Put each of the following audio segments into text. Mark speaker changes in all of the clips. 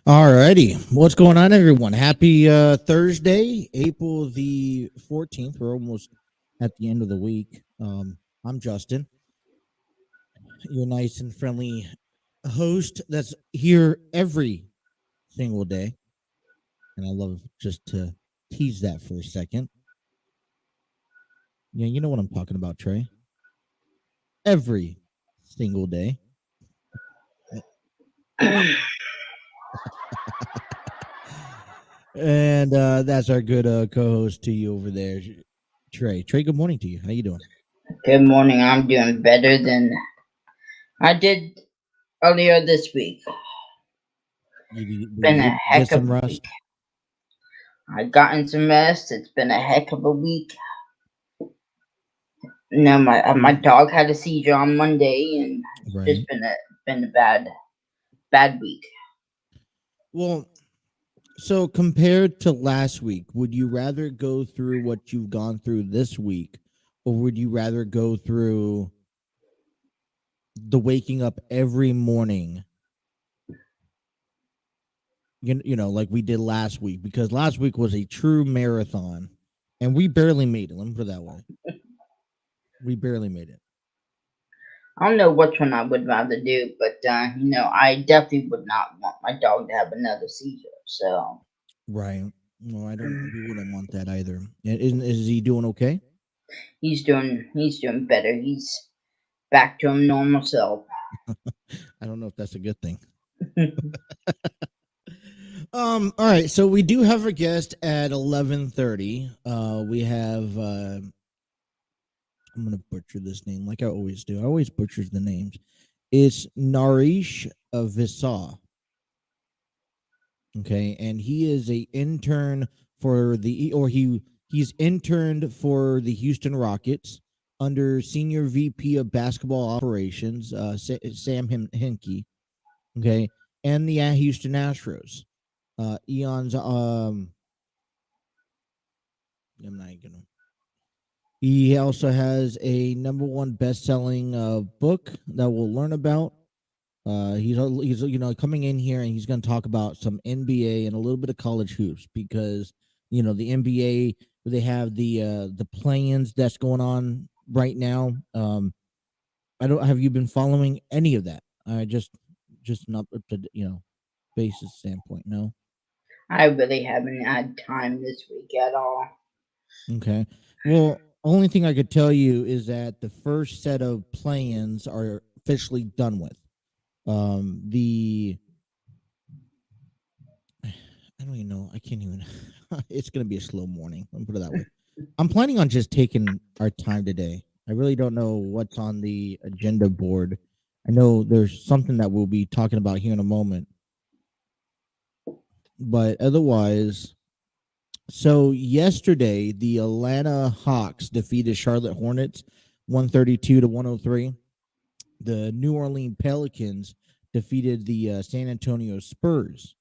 Speaker 1: All righty. What's going on, everyone? Happy Thursday, April the 14th. We're almost at the end of the week. I'm Justin, your nice and friendly host that's here every single day. And I love just to tease that for a second. Yeah, you know what I'm talking about, Trey. Every single day. And that's our good co-host to you over there, Trey. Trey, good morning to you. How you doing?
Speaker 2: Good morning. I'm doing better than I did earlier this week.
Speaker 1: Did
Speaker 2: Been
Speaker 1: you
Speaker 2: a
Speaker 1: get
Speaker 2: heck of
Speaker 1: some
Speaker 2: a week.
Speaker 1: rest?
Speaker 2: I've gotten some rest. It's been a heck of a week. No, my dog had a seizure on Monday, and it's
Speaker 1: Right.
Speaker 2: just been a bad week.
Speaker 1: Well, so compared to last week, would you rather go through what you've gone through this week, or would you rather go through the waking up every morning, like we did last week? Because last week was a true marathon, and we barely made it. Let me put it that way. We barely made it.
Speaker 2: I don't know which one I would rather do, but I definitely would not want my dog to have another seizure. So
Speaker 1: Right. No, I don't. We wouldn't want that either. Is he doing okay?
Speaker 2: he's doing better. He's back to his normal self.
Speaker 1: I don't know if that's a good thing. All right, so we do have a guest at 11:30. We have I'm gonna butcher this name like I always do. I always butcher the names. It's Naresh Vissa. Okay, and he is a intern for he's interned for the Houston Rockets under senior VP of basketball operations, Sam Hinkie. Okay, and the Houston Astros. Eon's I'm not gonna. He also has a number one best-selling book that we'll learn about. He's coming in here and he's going to talk about some NBA and a little bit of college hoops because the NBA, they have the play-ins that's going on right now. I don't have you been following any of that? I just not up to basis standpoint. No.
Speaker 2: I really haven't had time this week at all.
Speaker 1: Okay. Well, only thing I could tell you is that the first set of play-ins are officially done with. The I don't even know. I can't even. It's gonna be a slow morning. Let me put it that way. I'm planning on just taking our time today. I really don't know what's on the agenda board. I know there's something that we'll be talking about here in a moment, but otherwise, so yesterday the Atlanta Hawks defeated Charlotte Hornets 132 to 103. The New Orleans Pelicans defeated the San Antonio Spurs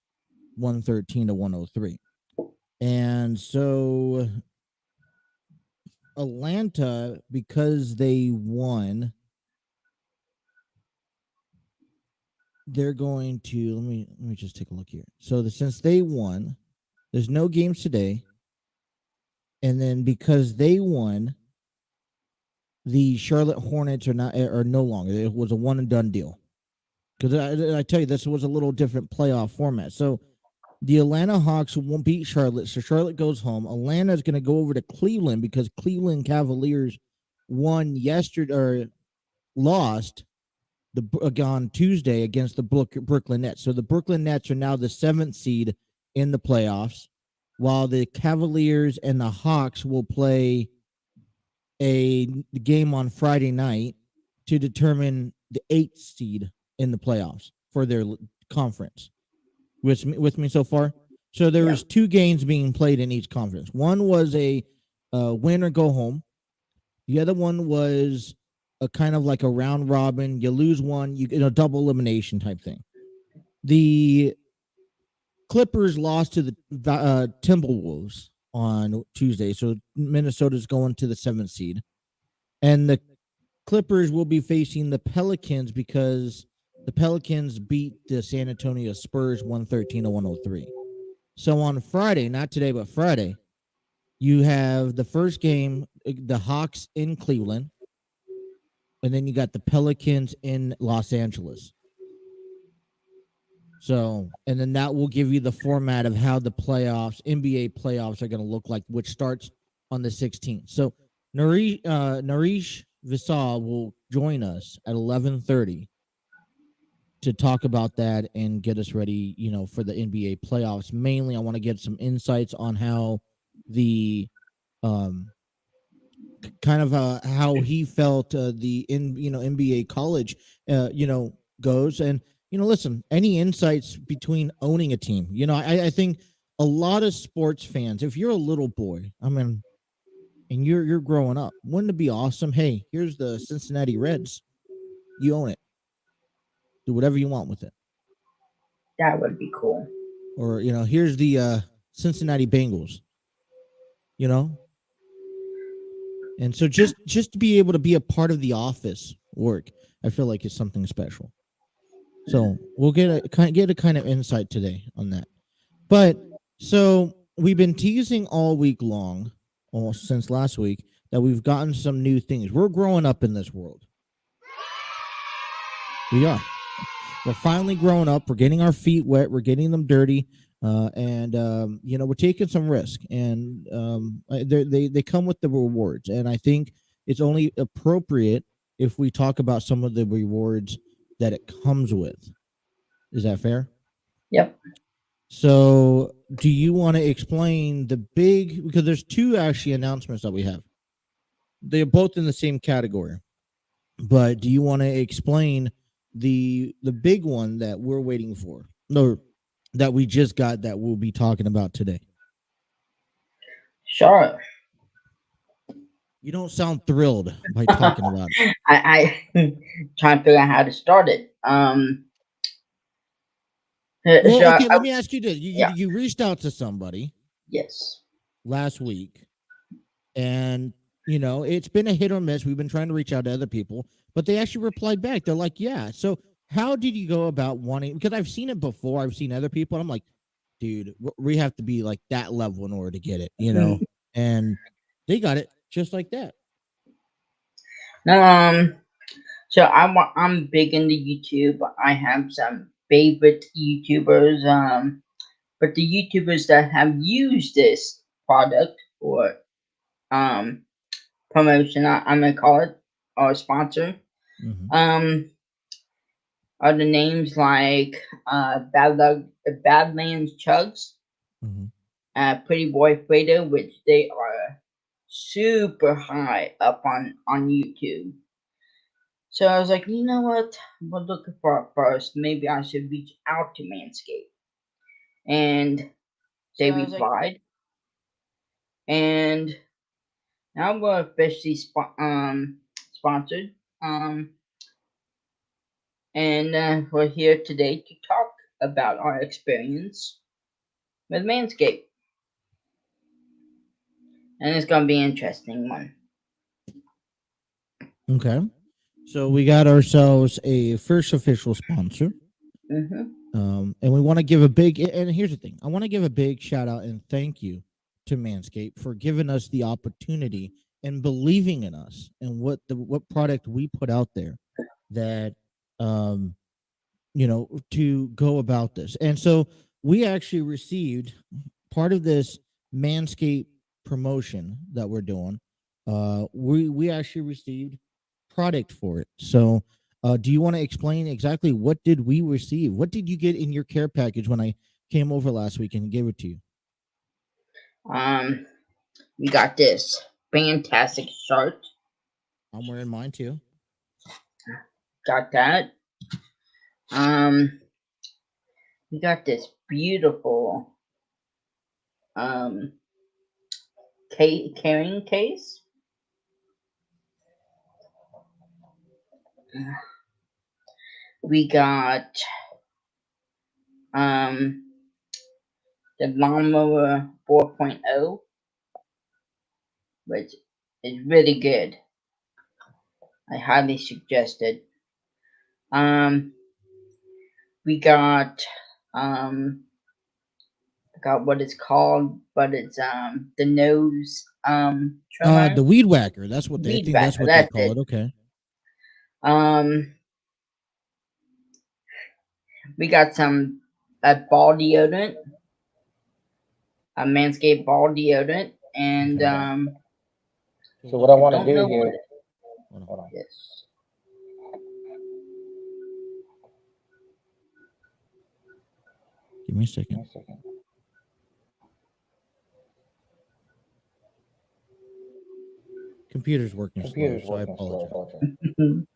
Speaker 1: 113 to 103. And so Atlanta, because they won, they're going to let me just take a look here. So since they won, there's no games today. And then because they won, the Charlotte Hornets are no longer. It was a one and done deal. Because I tell you, this was a little different playoff format. So the Atlanta Hawks won't beat Charlotte, so Charlotte goes home. Atlanta is going to go over to Cleveland because Cleveland Cavaliers won yesterday or lost on Tuesday against the Brooklyn Nets. So the Brooklyn Nets are now the 7th seed in the playoffs, while the Cavaliers and the Hawks will play a game on Friday night to determine the 8th seed in the playoffs for their conference. With me so far? So there was 2 games being played in each conference. One was a win or go home. The other one was a kind of like a round robin. You lose one, you get a double elimination type thing. The Clippers lost to the Timberwolves on Tuesday, so Minnesota's going to the 7th seed, and the Clippers will be facing the Pelicans because the Pelicans beat the San Antonio Spurs 113 to 103. So on Friday, not today, but Friday, you have the first game, the Hawks in Cleveland, and then you got the Pelicans in Los Angeles. So, and then that will give you the format of how the playoffs, NBA playoffs, are going to look like, which starts on the 16th. So, Naresh Vissa will join us at 11:30 to talk about that and get us ready, for the NBA playoffs. Mainly, I want to get some insights on how the um, kind of how he felt NBA college goes. And listen, any insights between owning a team. I think a lot of sports fans, if you're a little boy, I mean, and you're growing up, wouldn't it be awesome? Hey, here's the Cincinnati Reds, you own it, do whatever you want with it.
Speaker 2: That would be cool.
Speaker 1: Or here's the Cincinnati Bengals, you know and so just to be able to be a part of the office work, I feel like is something special. So we'll get a kind of insight today on that. But so we've been teasing all week long, almost since last week, that we've gotten some new things. We're growing up in this world. We are. We're finally growing up. We're getting our feet wet. We're getting them dirty. And we're taking some risk, and they come with the rewards. And I think it's only appropriate if we talk about some of the rewards that it comes with. Is that fair?
Speaker 2: Yep.
Speaker 1: So, do you want to explain the big? Because there's two actually announcements that we have. They're both in the same category, but do you want to explain the big one that we're waiting for? No, that we just got that we'll be talking about today.
Speaker 2: Sure.
Speaker 1: You don't sound thrilled by talking about it.
Speaker 2: I trying to figure out how to start it.
Speaker 1: Well,
Speaker 2: So
Speaker 1: okay, let me ask you this.
Speaker 2: yeah.
Speaker 1: You reached out to somebody
Speaker 2: Yes.
Speaker 1: last week, and it's been a hit or miss. We've been trying to reach out to other people, but they actually replied back. They're like, yeah. So how did you go about wanting? Because I've seen it before. I've seen other people, and I'm like, dude, we have to be like that level in order to get it, and they got it just like that.
Speaker 2: So I'm big into YouTube. I have some favorite YouTubers. But the YouTubers that have used this product or promotion, I'm gonna call it, or sponsor,
Speaker 1: Mm-hmm.
Speaker 2: are the names like Badlands Chugs,
Speaker 1: Mm-hmm.
Speaker 2: Pretty Boy Fredo, which they are super high up on YouTube. So I was like, you know what? We're looking for it first. Maybe I should reach out to Manscaped. And they replied. And now we're officially sponsored. And we're here today to talk about our experience with Manscaped. And it's going to be an interesting one.
Speaker 1: Okay. So we got ourselves a first official sponsor.
Speaker 2: Mm-hmm.
Speaker 1: And we want to give a big, and here's the thing, I want to give a big shout out and thank you to Manscaped for giving us the opportunity and believing in us and what product we put out there that, to go about this. And so we actually received part of this Manscaped promotion that we're doing. We actually received product for it. So, do you want to explain exactly what did we receive? What did you get in your care package when I came over last week and gave it to you?
Speaker 2: We got this fantastic shirt.
Speaker 1: I'm wearing mine too.
Speaker 2: Got that. We got this beautiful carrying case. We got the lawnmower 4.0, which is really good. I highly suggest it. we got um I got what it's called, but it's the nose trimmer,
Speaker 1: The weed whacker. That's what I
Speaker 2: weed
Speaker 1: think. That's
Speaker 2: whacker.
Speaker 1: what they
Speaker 2: That's
Speaker 1: call
Speaker 2: it.
Speaker 1: it. Okay.
Speaker 2: Um, we got some a ball deodorant, a Manscaped ball deodorant, and
Speaker 1: Okay.
Speaker 3: So what I
Speaker 2: I
Speaker 3: want to
Speaker 2: don't
Speaker 3: do
Speaker 2: know what
Speaker 3: here,
Speaker 2: it.
Speaker 1: Hold on.
Speaker 3: hold on.
Speaker 2: Yes,
Speaker 1: Give me a
Speaker 3: Give
Speaker 1: second.
Speaker 3: me a second.
Speaker 1: Computer's working slow,
Speaker 3: Computer's
Speaker 1: so I
Speaker 3: working slow. I
Speaker 1: apologize.
Speaker 3: apologize.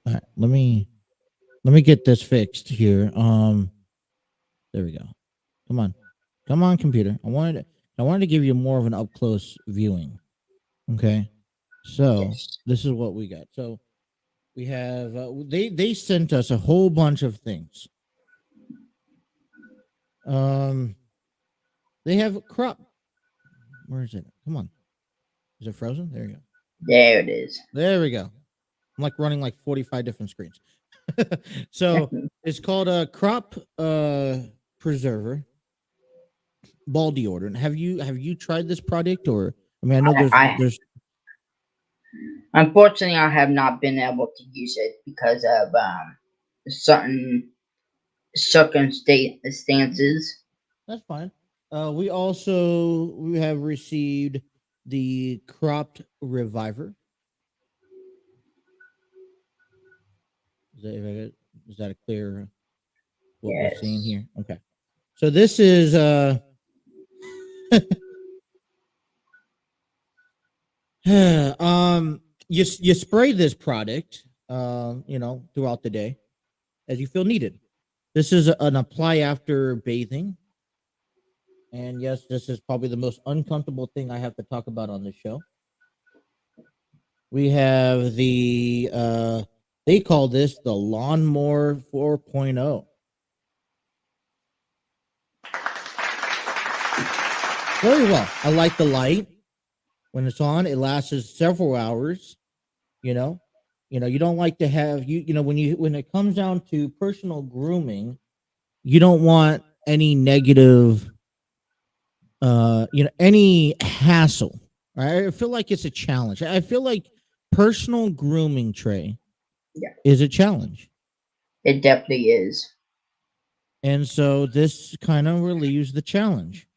Speaker 1: All right, let me get this fixed here. There we go. Come on, computer. I wanted to give you more of an up close viewing. Okay, so
Speaker 2: yes,
Speaker 1: this is what we got. So we have they sent us a whole bunch of things. Um, they have crop. Where is it? Come on, is it frozen? There you go.
Speaker 2: there it is.
Speaker 1: There we go. I'm like running like 45 different screens. So it's called a crop preserver ball deodorant. Have you tried this product? Or I mean, I know
Speaker 2: I
Speaker 1: there's
Speaker 2: unfortunately I have not been able to use it because of certain circumstances.
Speaker 1: that's fine. We have received the cropped reviver. Is that a clear what we're seeing
Speaker 2: Yes,
Speaker 1: here? Okay. So this is you spray this product throughout the day as you feel needed. This is an apply after bathing. And yes, this is probably the most uncomfortable thing I have to talk about on this show. We have they call this the lawnmower 4.0. Very well. I like the light. When it's on, it lasts several hours, you know. You don't like to have when it comes down to personal grooming, you don't want any negative any hassle. Right? I feel like it's a challenge. I feel like personal grooming, Trey,
Speaker 2: yeah,
Speaker 1: is a challenge.
Speaker 2: it definitely is.
Speaker 1: And so this kind of relieves the challenge.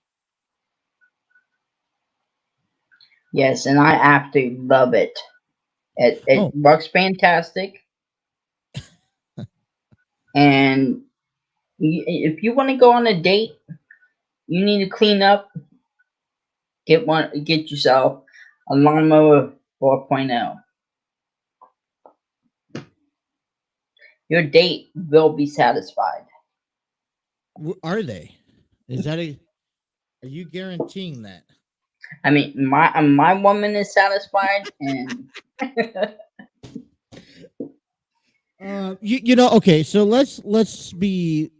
Speaker 2: Yes, and I absolutely love it. It
Speaker 1: Oh,
Speaker 2: works fantastic, and if you want to go on a date, you need to clean up. Get yourself a lawnmower 4.0. Your date will be satisfied.
Speaker 1: are they? Is that a are you guaranteeing that?
Speaker 2: I mean, my woman is satisfied, and
Speaker 1: Okay, so let's be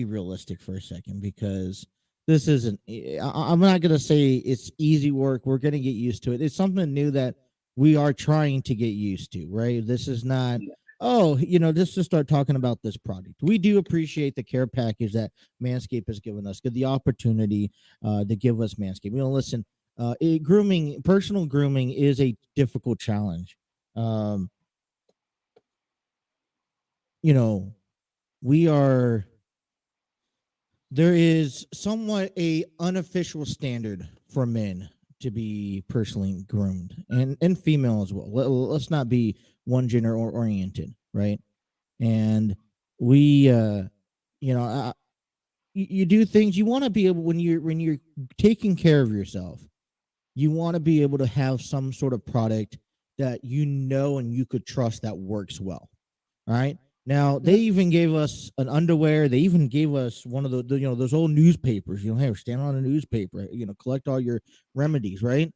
Speaker 1: realistic for a second, because this isn't I'm not going to say it's easy work. We're going to get used to it. It's something new that we are trying to get used to, right? This is not just to start talking about this product. We do appreciate the care package that Manscaped has given us, the opportunity to give us Manscaped. Listen, personal grooming is a difficult challenge. Um, you know, we are there is somewhat a unofficial standard for men to be personally groomed, and female as well. Let's not be one gender oriented, right? And we you do things you want to be able, when you're taking care of yourself, you want to be able to have some sort of product that and you could trust that works well. All right. Now they even gave us an underwear. They even gave us one of those old newspapers. Hey, stand on a newspaper. Collect all your remedies. Right.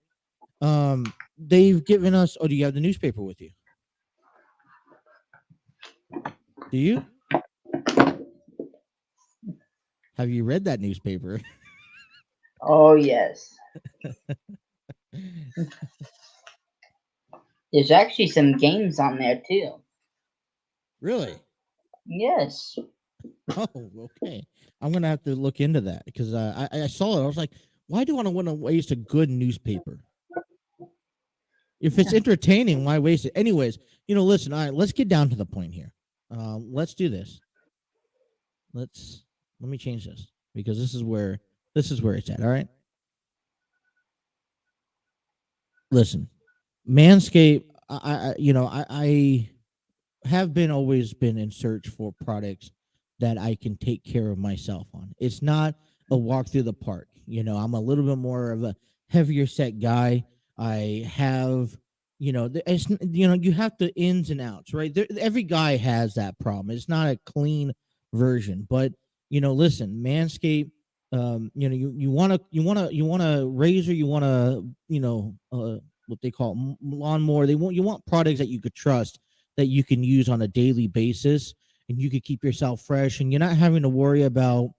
Speaker 1: They've given us. Oh, do you have the newspaper with you? Do you? Have you read that newspaper?
Speaker 2: oh yes, There's actually some games on there too.
Speaker 1: Really?
Speaker 2: Yes.
Speaker 1: Oh, okay. I'm gonna have to look into that because I saw it. I was like, why do I want to waste a good newspaper? If it's entertaining, why waste it? Anyways, listen. All right, let's get down to the point here. Let's do this. Let me change this because this is where it's at. All right. Listen, Manscaped. I have always been in search for products that I can take care of myself on. It's not a walk through the park. I'm a little bit more of a heavier set guy. I have, you have the ins and outs, right? Every guy has that problem. It's not a clean version, but listen, Manscaped. You want a razor, you want what they call lawnmower. You want products that you could trust, that you can use on a daily basis, and you could keep yourself fresh, and you're not having to worry about,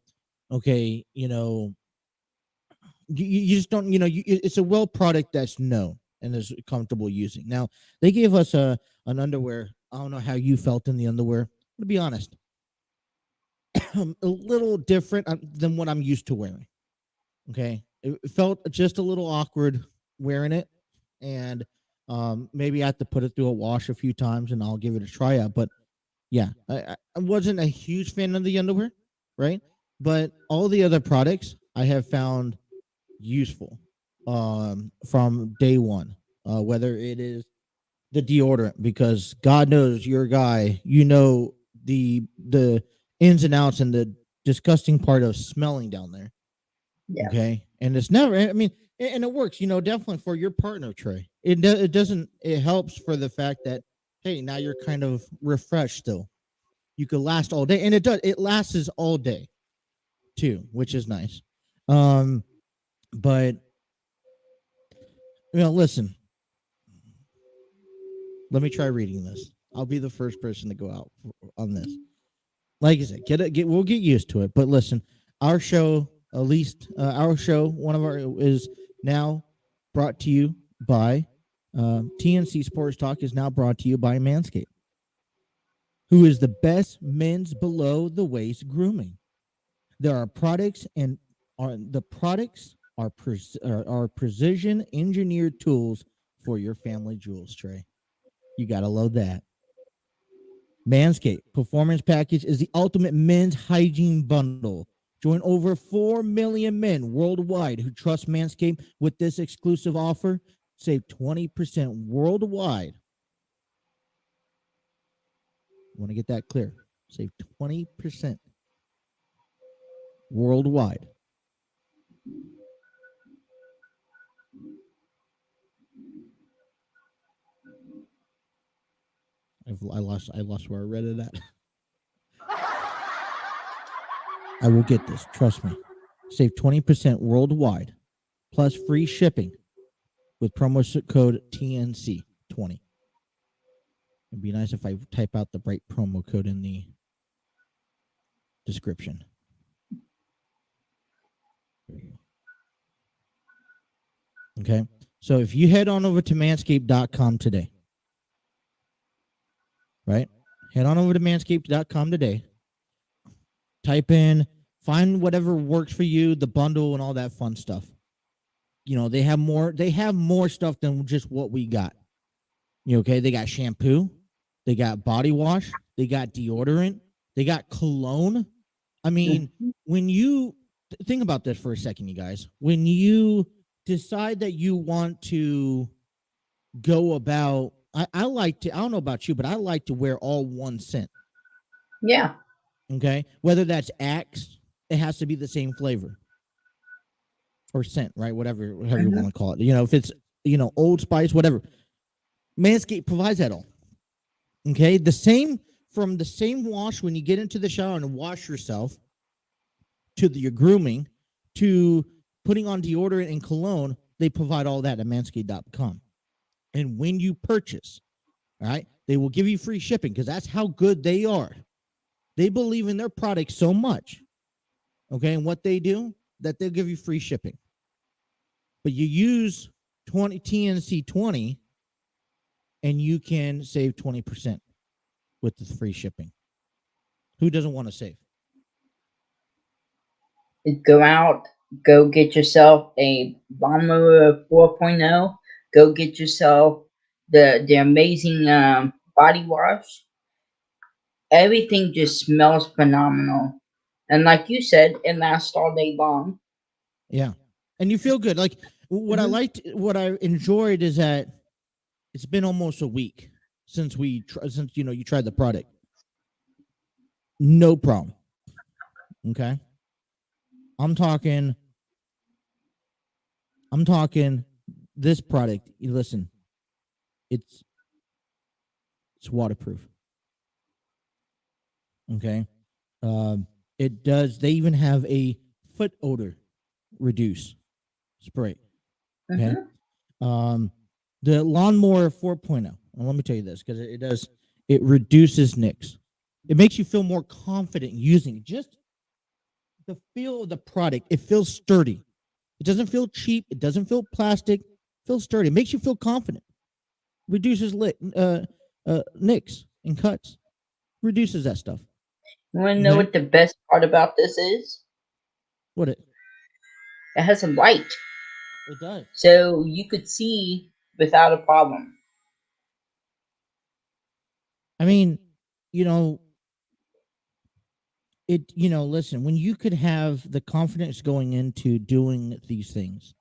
Speaker 1: okay, you just don't, it's a well product that's known and is comfortable using. Now, they gave us an underwear. I don't know how you felt in the underwear. To be honest, a little different than what I'm used to wearing. Okay. It felt just a little awkward wearing it, and maybe I have to put it through a wash a few times, and I'll give it a try out. But yeah, I wasn't a huge fan of the underwear, right? But all the other products I have found useful from day one. Whether it is the deodorant, because God knows you're a guy, the ins and outs and the disgusting part of smelling down there.
Speaker 2: Yeah.
Speaker 1: Okay, and it's never. I mean, and it works. Definitely for your partner, Trey. It doesn't. It helps for the fact that, hey, now you're kind of refreshed still. You could last all day, and it does. It lasts all day, too, which is nice. But listen. Let me try reading this. I'll be the first person to go out on this. Like I said, we'll get used to it. But listen, our show, at least one of our is now brought to you by TNC Sports Talk is now brought to you by Manscaped, who is the best men's below the waist grooming. There are products, and the products are precision engineered tools for your family jewels, Trey. You got to love that. Manscaped Performance Package is the ultimate men's hygiene bundle. Join over 4 million men worldwide who trust Manscaped with this exclusive offer. Save 20% worldwide. I want to get that clear. Save 20% worldwide. I lost where I read it at. I will get this. Trust me. Save 20% worldwide, plus free shipping with promo code TNC20. It'd be nice if I type out the right promo code in the description. Okay. So if you head on over to manscaped.com today, right? Head on over to manscaped.com today. Type in, find whatever works for you, the bundle and all that fun stuff. They have more stuff than just what we got. Okay? They got shampoo, they got body wash, they got deodorant, they got cologne. I mean, when you think about this for a second, you guys, when you decide that you want to go about, I like to, I don't know about you, but I like to wear all one scent.
Speaker 2: Yeah.
Speaker 1: Okay. Whether that's Axe, it has to be the same flavor or scent, right? Whatever you want to call it. If it's, Old Spice, whatever. Manscaped provides that all. Okay. From the same wash when you get into the shower and wash yourself, to your grooming, to putting on deodorant and cologne, they provide all that at manscaped.com. And when you purchase, all right, they will give you free shipping because that's how good they are. They believe in their product so much, okay, and what they do, that they'll give you free shipping. But you use TNC 20, and you can save 20% with the free shipping. Who doesn't want to save?
Speaker 2: Go out, go get yourself a Lawnmower 4.0. Go get yourself the amazing body wash. Everything just smells phenomenal. And like you said, it lasts all day long.
Speaker 1: Yeah. And you feel good. Like what I liked, what I enjoyed is that it's been almost a week since you tried the product. No problem. Okay. I'm talking this product. Listen, it's waterproof. Okay. It does. They even have a foot odor reduce spray. Okay. The Lawnmower 4.0. Well, let me tell you this, because it reduces nicks. It makes you feel more confident using it. Just the feel of the product. It feels sturdy. It doesn't feel cheap. It doesn't feel plastic. It feels sturdy. It makes you feel confident. Reduces nicks and cuts. Reduces that stuff.
Speaker 2: You want to know what the best part about this is?
Speaker 1: What it?
Speaker 2: It has a light.
Speaker 1: It does.
Speaker 2: So you could see without a problem.
Speaker 1: I mean, listen, when you could have the confidence going into doing these things,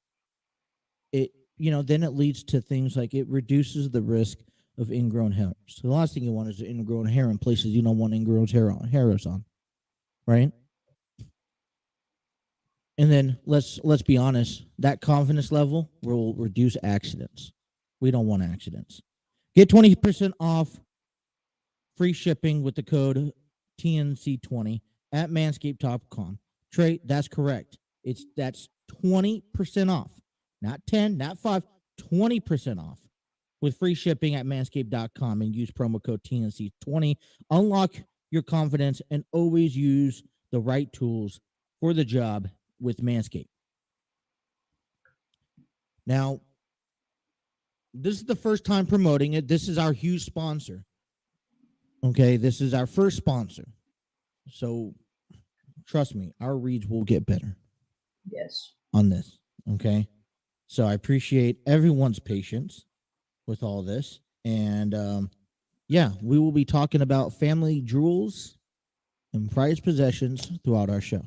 Speaker 1: then it leads to things like it reduces the risk of ingrown hairs. So the last thing you want is ingrown hair in places you don't want ingrown hairs on, right? And then let's be honest, that confidence level will reduce accidents. We don't want accidents. Get 20% off free shipping with the code TNC20 at manscaped.com. Trey, that's correct. That's 20% off. Not 10, not 5, 20% off with free shipping at manscaped.com, and use promo code TNC20. Unlock your confidence and always use the right tools for the job with Manscaped. Now, this is the first time promoting it. This is our huge sponsor. Okay, this is our first sponsor. So, trust me, our reads will get better.
Speaker 2: Yes.
Speaker 1: On this, okay? So, I appreciate everyone's patience with all this. And, we will be talking about family jewels and prized possessions throughout our show.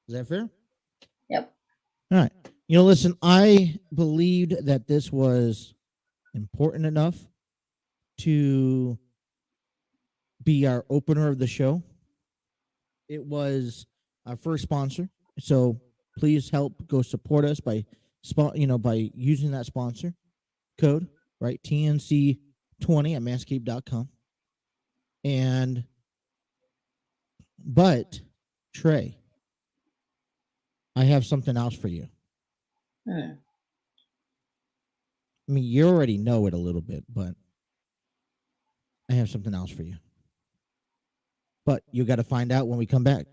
Speaker 1: Is that fair?
Speaker 2: Yep.
Speaker 1: All right. Listen, I believed that this was important enough to be our opener of the show. It was our first sponsor. So please help go support us by using that sponsor code, right? TNC20 at manscaped.com. But Trey, I have something else for you. I mean, you already know it a little bit, but I have something else for you. But you got to find out when we come back.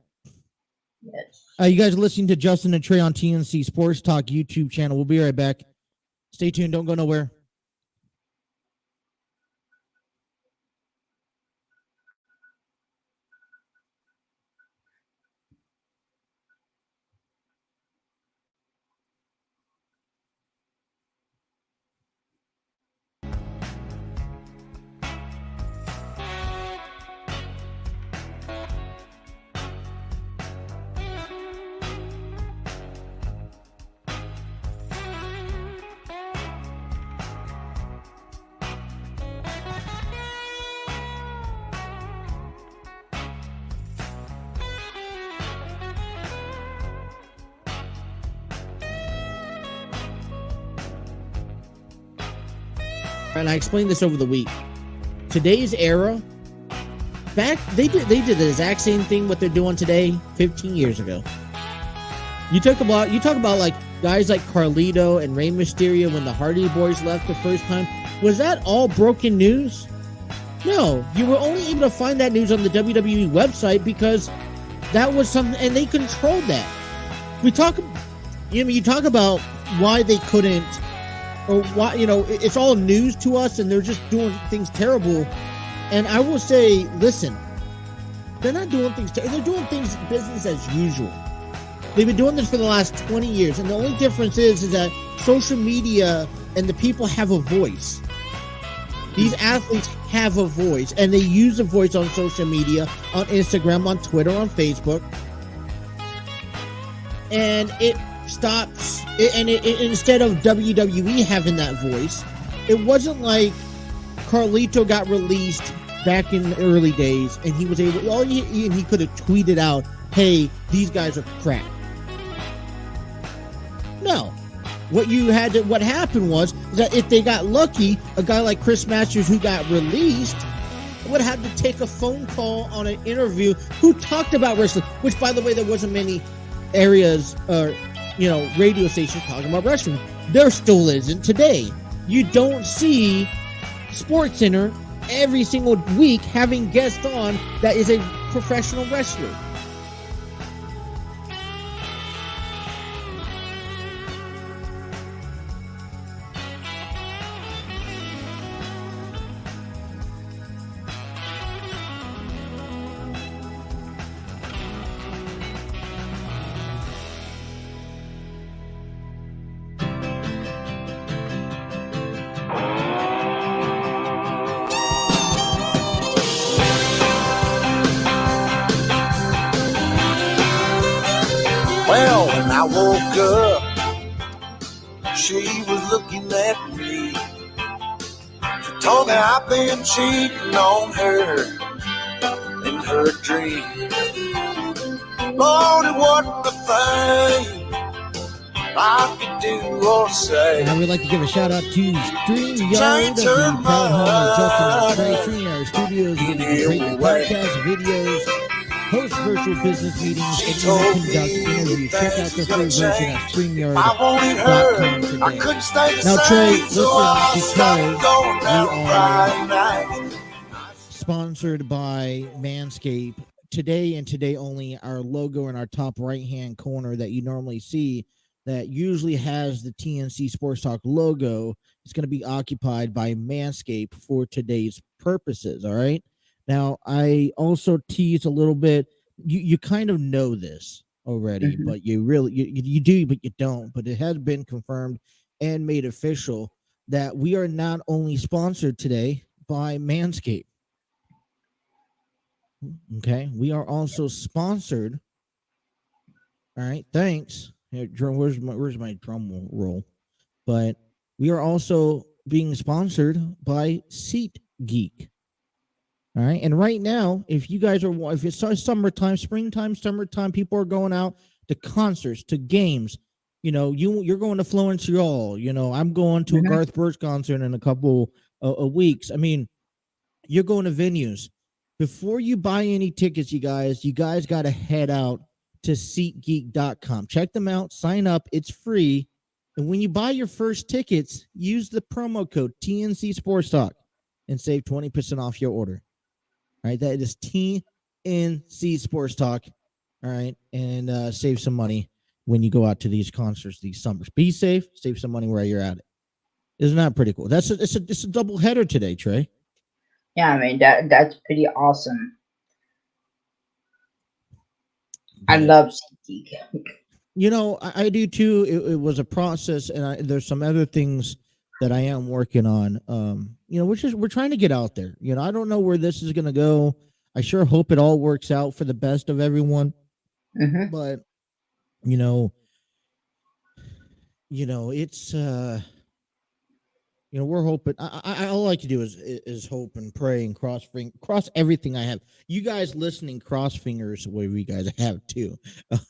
Speaker 2: Yes.
Speaker 1: You guys are listening to Justin and Trey on TNC Sports Talk YouTube channel. We'll be right back. Stay tuned. Don't go nowhere. And I explained this over the week. Today's era, they did the exact same thing what they're doing today 15 years ago. You talk about like guys like Carlito and Rey Mysterio when the Hardy Boys left the first time. Was that all broken news? No, you were only able to find that news on the WWE website because that was something, and they controlled that. You talk about why they couldn't or why, it's all news to us, and they're just doing things terrible. And I will say, listen, they're not doing things. They're doing things business as usual. They've been doing this for the last 20 years, and the only difference is that social media and the people have a voice. These athletes have a voice, and they use a voice on social media, on Instagram, on Twitter, on Facebook. And it stops. Instead of WWE having that voice, it wasn't like Carlito got released back in the early days, and he was able. He could have tweeted out, "Hey, these guys are crap." No. What happened was that if they got lucky, a guy like Chris Masters, who got released, would have to take a phone call on an interview who talked about wrestling, which, by the way, there wasn't many areas or, radio stations talking about wrestling. There still isn't today. You don't see SportsCenter every single week having guests on that is a professional wrestler.
Speaker 4: Well, when I woke up, she was looking at me. She told me I've been cheating on her in her dream. Lord, it wasn't a thing I could do or say.
Speaker 1: And I would like to give a shout out to StreamYard, the proud home of Justin and Trey. StreamYard Studios, where you can create your podcast, videos, host virtual business meetings, and even conduct interviews. Check out the free version at StreamYard.com today. Now, Trey, listen, because we are sponsored by Manscaped, today and today only, our logo in our top right-hand corner that you normally see that usually has the TNC Sports Talk logo is going to be occupied by Manscaped for today's purposes, all right? Now, I also tease a little bit. You kind of know this already, but you really you do, but you don't. But it has been confirmed and made official that we are not only sponsored today by Manscaped. Okay, we are also sponsored. All right, thanks. Here, where's my drum roll? But we are also being sponsored by SeatGeek. All right. And right now, if you guys are, if it's summertime, springtime, summertime, people are going out to concerts, to games. You're going to Florence Hall. I'm going to a Garth Brooks concert in a couple of weeks. I mean, you're going to venues. Before you buy any tickets, you guys got to head out to SeatGeek.com. Check them out. Sign up. It's free. And when you buy your first tickets, use the promo code TNC Sports Talk and save 20% off your order. All right, that is TNC Sports Talk. All right, and save some money when you go out to these concerts these summers. Be safe, save some money where you're at it. Isn't that pretty cool? It's a double header today, Trey.
Speaker 2: Yeah, I mean that's pretty awesome. I love SeatGeek.
Speaker 1: I do too. It was a process, and there's some other things that I am working on. We're trying to get out there. I don't know where this is going to go. I sure hope it all works out for the best of everyone. But, it's, we're hoping. I all I like to do is hope and pray and cross everything I have. You guys listening, cross fingers, whatever you guys have too,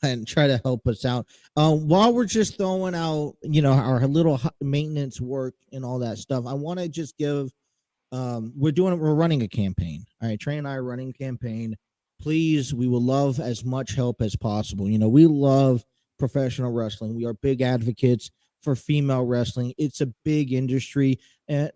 Speaker 1: and try to help us out. While we're just throwing out, our little maintenance work and all that stuff, I want to just give. We're running a campaign. All right, Trey and I are running a campaign. Please, we will love as much help as possible. We love professional wrestling. We are big advocates for female wrestling. It's a big industry. And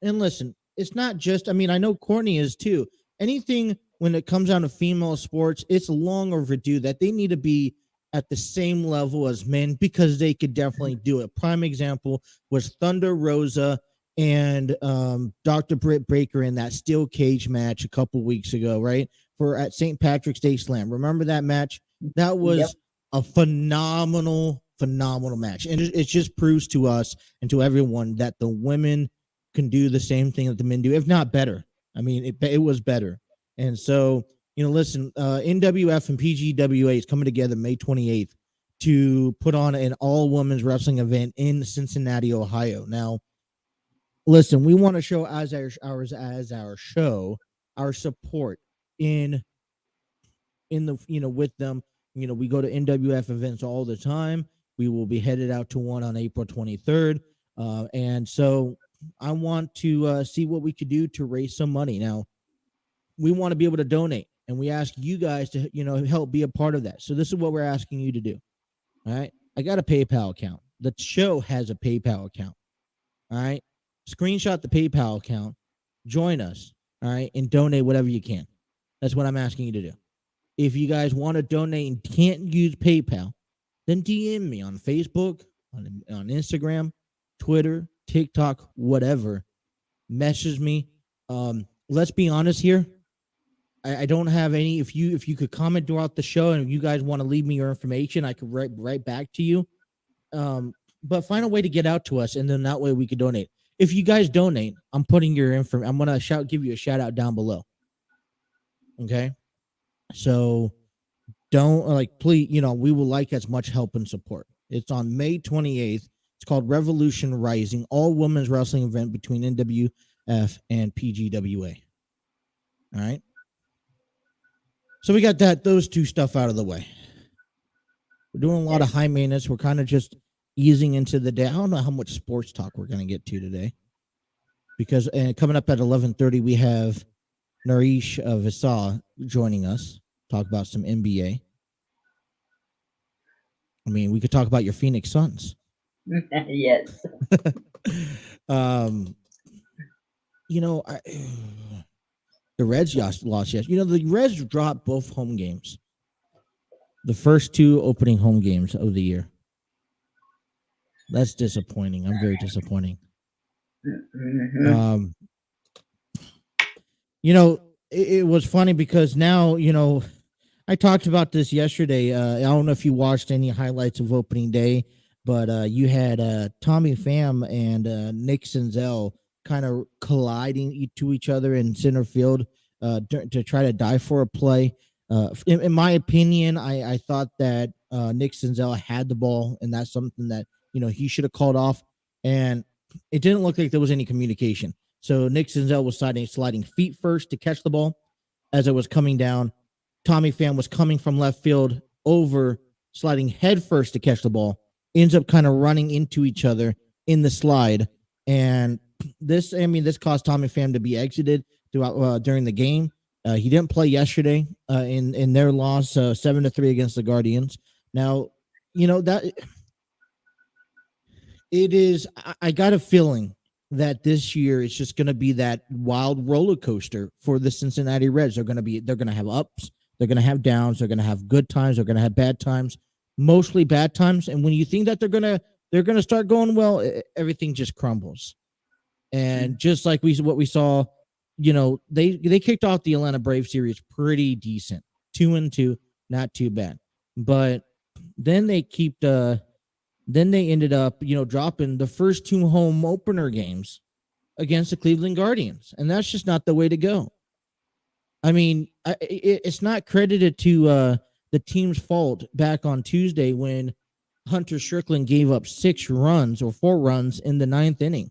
Speaker 1: listen, it's not just, I know Courtney is too. Anything when it comes down to female sports, it's long overdue that they need to be at the same level as men because they could definitely do it. Prime example was Thunder Rosa and Dr. Britt Baker in that steel cage match a couple weeks ago, right? For at St. Patrick's Day Slam. Remember that match? That was a phenomenal match. And it just proves to us and to everyone that the women can do the same thing that the men do, if not better. I mean, it was better. And so, listen, NWF and PGWA is coming together May 28th to put on an all-women's wrestling event in Cincinnati, Ohio. Now, listen, we want to show as our show our support in the with them. We go to NWF events all the time. We will be headed out to one on April 23rd, and so I want to see what we could do to raise some money. Now, we want to be able to donate, and we ask you guys to help be a part of that. So this is what we're asking you to do. All right, I got a PayPal account. The show has a PayPal account. All right, screenshot the PayPal account, join us. All right, and donate whatever you can. That's what I'm asking you to do. If you guys want to donate and can't use PayPal, then DM me on Facebook, on Instagram, Twitter, TikTok, whatever. Message me. Let's be honest here. I don't have any. If you could comment throughout the show, and if you guys want to leave me your information, I could write back to you. But find a way to get out to us, and then that way we could donate. If you guys donate, I'm putting your information. I'm gonna give you a shout out down below. Okay. So don't please, we will like as much help and support. It's on May 28th. It's called Revolution Rising, all women's wrestling event between NWF and PGWA. All right. So we got those two stuff out of the way. We're doing a lot of high maintenance. We're kind of just easing into the day. I don't know how much sports talk we're going to get to today, because coming up at 11:30, we have Naresh Vissa joining us, talk about some NBA. I mean, we could talk about your Phoenix Suns.
Speaker 2: Yes.
Speaker 1: The Reds lost yesterday. The Reds dropped both home games. The first two opening home games of the year. That's disappointing. I'm very disappointing.
Speaker 2: Mm-hmm.
Speaker 1: It was funny because now, I talked about this yesterday. I don't know if you watched any highlights of opening day, but you had Tommy Pham and Nick Senzel kind of colliding to each other in center field to try to die for a play. In my opinion, I thought that Nick Senzel had the ball, and that's something that he should have called off. And it didn't look like there was any communication. So Nick Senzel was sliding feet first to catch the ball as it was coming down. Tommy Pham was coming from left field over, sliding head first to catch the ball. Ends up kind of running into each other in the slide, and this caused Tommy Pham to be exited throughout during the game. He didn't play yesterday in their loss 7-3 against the Guardians. Now, that it is. I got a feeling that this year it's just going to be that wild roller coaster for the Cincinnati Reds. They're going to have ups, they're going to have downs, they're going to have good times, they're going to have bad times, mostly bad times. And when you think that they're going to start going well, everything just crumbles. And just like what we saw, they kicked off the Atlanta Braves series pretty decent, 2-2, not too bad. But then they ended up, dropping the first two home opener games against the Cleveland Guardians. And that's just not the way to go. I mean, it's not credited to the team's fault back on Tuesday when Hunter Strickland gave up 4 runs in the 9th inning.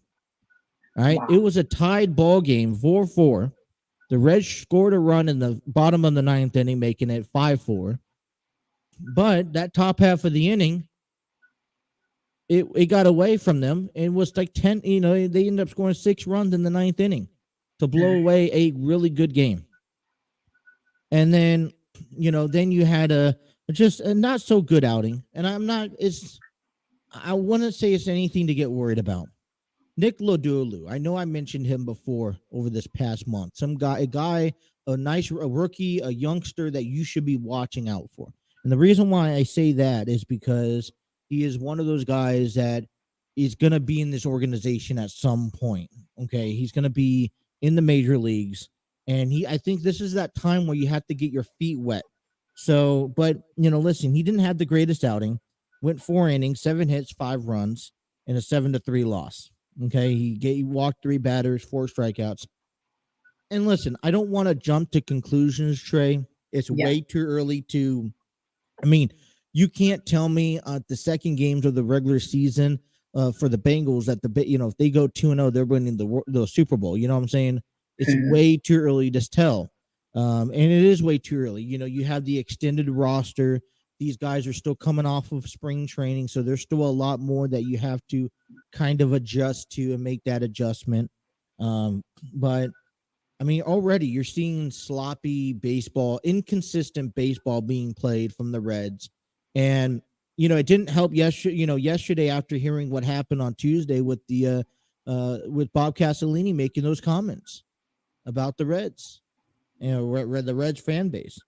Speaker 1: All right. Wow. It was a tied ball game, 4-4. The Reds scored a run in the bottom of the 9th inning, making it 5-4. But that top half of the inning, it got away from them. It was like 10, they ended up scoring 6 runs in the 9th inning to blow away a really good game. And then, then you had a not so good outing. And I wouldn't say it's anything to get worried about. Nick Lodulu, I know I mentioned him before over this past month. A rookie, a youngster that you should be watching out for. And the reason why I say that is because he is one of those guys that is going to be in this organization at some point. Okay. He's going to be in the major leagues. And I think this is that time where you have to get your feet wet. So, but, listen, he didn't have the greatest outing. Went 4 innings, 7 hits, 5 runs, and a 7-3 loss. Okay. He walked 3 batters, 4 strikeouts. And listen, I don't want to jump to conclusions, Trey. It's way too early to. I mean, you can't tell me the second games of the regular season for the Bengals that if they go 2-0, they're winning the Super Bowl. You know what I'm saying? It's way too early to tell, and it is way too early. You have the extended roster. These guys are still coming off of spring training, so there's still a lot more that you have to kind of adjust to and make that adjustment. But I mean, already you're seeing sloppy baseball, inconsistent baseball being played from the Reds. And, it didn't help yesterday after hearing what happened on Tuesday with with Bob Castellini making those comments about the Reds, the Reds fan base.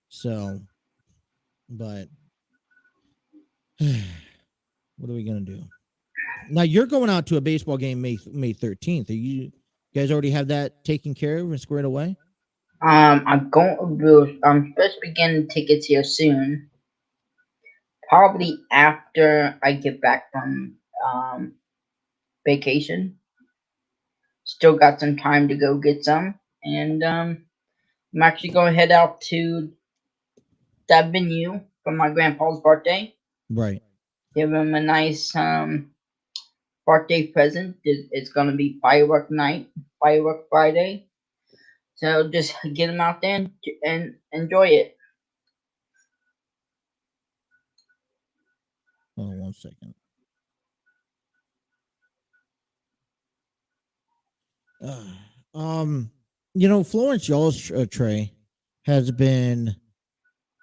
Speaker 1: So, but what are we going to do? Now you're going out to a baseball game May 13th. Are you guys already have that taken care of and squared away?
Speaker 2: I'm supposed to be getting tickets here soon. Probably after I get back from vacation. Still got some time to go get some, and I'm actually going to head out to that venue for my grandpa's birthday.
Speaker 1: Right.
Speaker 2: Give him a nice birthday present. It's going to be firework night, firework Friday. So just get him out there and enjoy it.
Speaker 1: Hold on 1 second. Florence Y'all's Trey has been.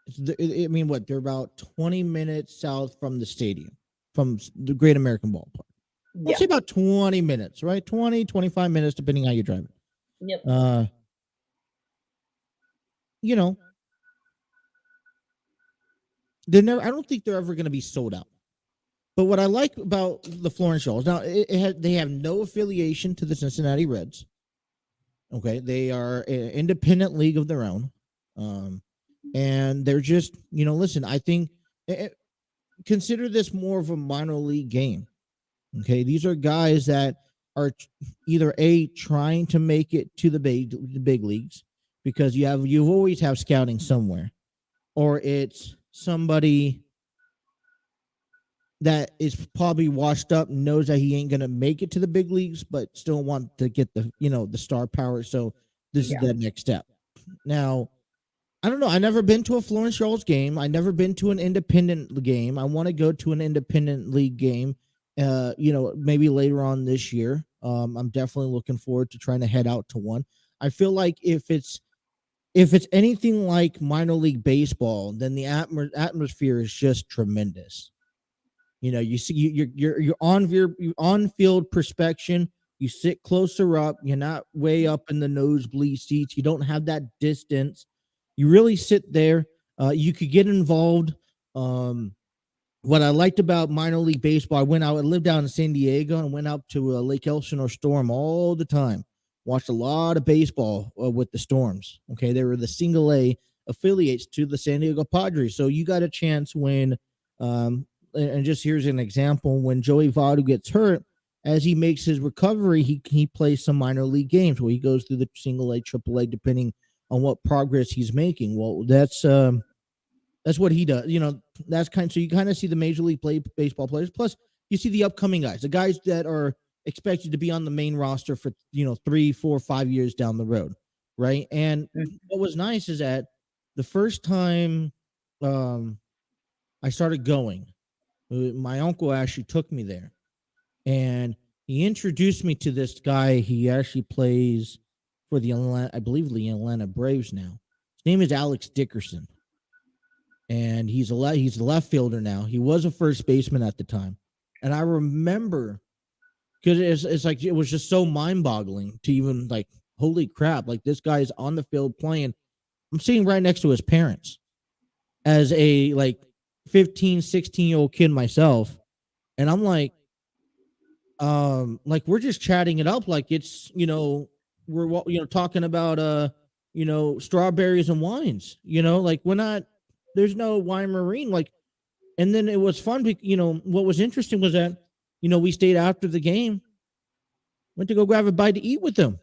Speaker 1: I mean, they're about 20 minutes south from the stadium, from the Great American Ballpark. Let's say about 20 minutes, right? 20, 25 minutes, depending how you drive it.
Speaker 2: Yep.
Speaker 1: They're never. I don't think they're ever going to be sold out. But what I like about the Florence Y'alls, now they have no affiliation to the Cincinnati Reds. Okay, they are an independent league of their own, and they're just listen. I think consider this more of a minor league game. Okay, these are guys that are either trying to make it to the big leagues because you always have scouting somewhere, or it's somebody that is probably washed up, knows that he ain't gonna make it to the big leagues, but still want to get the the star power. So this is the next step. Now, I don't know. I never been to a Florence Y'all's game. I never been to an independent game. I want to go to an independent league game. Maybe later on this year. I'm definitely looking forward to trying to head out to one. I feel like if it's anything like minor league baseball, then the atmosphere is just tremendous. You see, you're on field perspection. You sit closer up. You're not way up in the nosebleed seats. You don't have that distance. You really sit there. You could get involved. What I liked about minor league baseball, I lived down in San Diego and went out to Lake Elsinore Storm all the time. Watched a lot of baseball with the Storms. Okay, they were the single A affiliates to the San Diego Padres. So you got a chance when and just here's an example, when Joey Votto gets hurt, as he makes his recovery, he plays some minor league games where he goes through the single A, triple A, depending on what progress he's making. Well, that's what he does. So you kind of see the major league baseball players. Plus, you see the upcoming guys, the guys that are expected to be on the main roster for 3, 4, 5 years down the road, right? And what was nice is that the first time I started going, my uncle actually took me there, and he introduced me to this guy. He actually plays for the Atlanta Braves now. His name is Alex Dickerson, and he's a left fielder now. He was a first baseman at the time, and I remember because it's like it was just so mind-boggling to even like, holy crap! Like, this guy's on the field playing. I'm sitting right next to his parents. as a like 15, 16-year-old kid myself, and I'm like we're just chatting it up like it's, we're talking about strawberries and wines, like we're not, there's no wine marine, like. And then it was fun, what was interesting was that, we stayed after the game, went to go grab a bite to eat with them.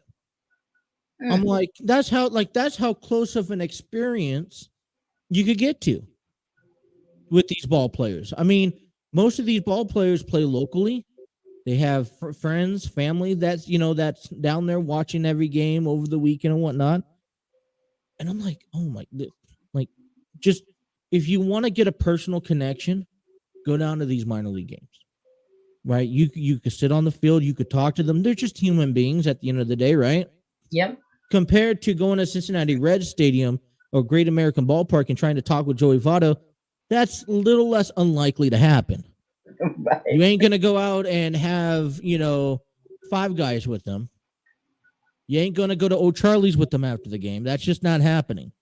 Speaker 1: I'm like, that's how close of an experience you could get to with these ball players. I mean, most of these ball players play locally. They have friends, family that's down there watching every game over the weekend and whatnot. And I'm like, oh my, like, just if you want to get a personal connection, go down to these minor league games, right? You could sit on the field, you could talk to them. They're just human beings at the end of the day, right?
Speaker 2: Yep.
Speaker 1: Compared to going to Cincinnati Reds Stadium or Great American Ballpark and trying to talk with Joey Votto, that's a little less unlikely to happen.
Speaker 2: Right.
Speaker 1: You ain't going to go out and have, Five Guys with them. You ain't going to go to O'Charlie's with them after the game. That's just not happening.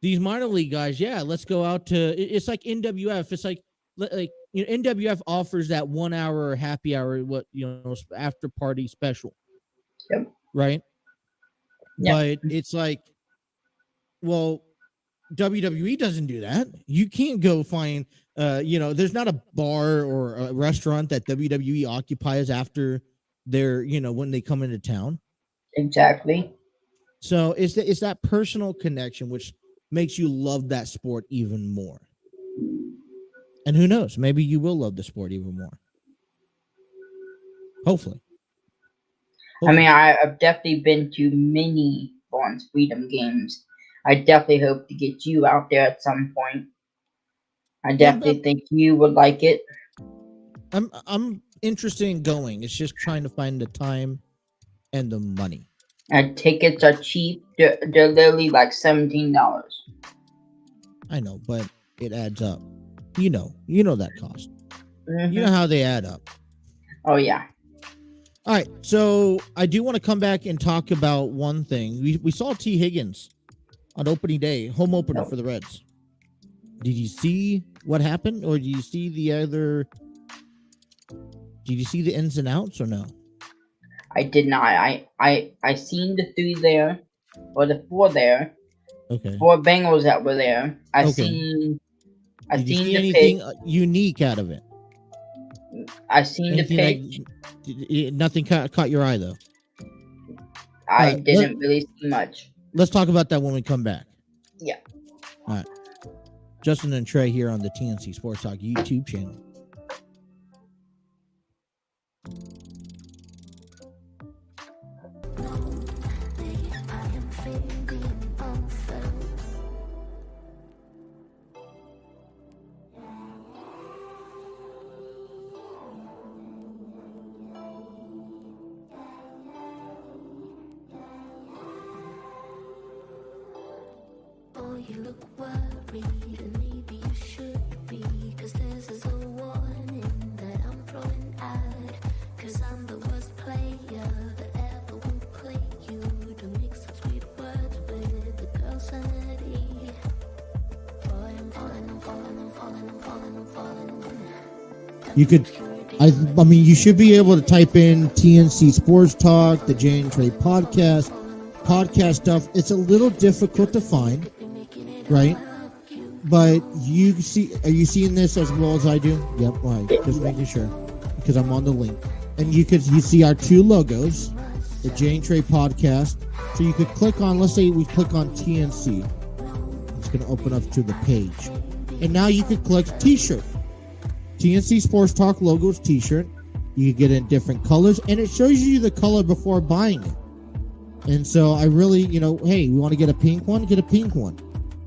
Speaker 1: These minor league guys, yeah, let's go out to, it's like NWF. It's like NWF offers that 1 hour happy hour, after party special.
Speaker 2: Yep.
Speaker 1: Right.
Speaker 2: Yep.
Speaker 1: But it's like, well, WWE doesn't do that. You can't go find, there's not a bar or a restaurant that WWE occupies after their, when they come into town.
Speaker 2: Exactly.
Speaker 1: So it's that personal connection, which makes you love that sport even more. And who knows, maybe you will love the sport even more. Hopefully.
Speaker 2: I mean, I've definitely been to many Barnes Freedom games. I definitely hope to get you out there at some point. I definitely think you would like it.
Speaker 1: I'm interested in going. It's just trying to find the time and the money.
Speaker 2: And tickets are cheap. They're literally like $17.
Speaker 1: I know, but it adds up. You know that cost.
Speaker 2: Mm-hmm.
Speaker 1: You know how they add up.
Speaker 2: Oh, yeah.
Speaker 1: All right, so I do want to come back and talk about one thing. We saw T. Higgins on opening day, home opener for the Reds. Did you see what happened, or did you see the ins and outs, or no?
Speaker 2: I did not. I seen the 3 there, or the 4 there.
Speaker 1: Okay. 4
Speaker 2: Bengals that were there. I
Speaker 1: seen
Speaker 2: the
Speaker 1: anything
Speaker 2: pitch.
Speaker 1: unique out of it?
Speaker 2: I seen the pitch.
Speaker 1: Nothing caught your eye though.
Speaker 2: I didn't really see much.
Speaker 1: Let's talk about that when we come back.
Speaker 2: Yeah.
Speaker 1: All right. Justin and Trey here on the TNC Sports Talk YouTube channel.
Speaker 5: You look worried, and maybe you should be, 'cause this is a warning that I'm throwing out, 'cause I'm the worst player that ever will play you, to mix up sweet words with the girl's sanity. Boy, I'm falling.
Speaker 1: You could, I mean, you should be able to type in TNC Sports Talk, the Jay and Trey podcast stuff. It's a little difficult to find. Right, but are you seeing this as well as I do? Yep, right. Just making sure because I'm on the link, and you see our 2 logos, the Jay and Trey podcast. So you could click on, let's say we click on TNC, it's going to open up to the page, and now you could click T-shirt, TNC Sports Talk logos T-shirt. You can get it in different colors, and it shows you the color before buying it. And so I really, hey, we want to get a pink one, get a pink one.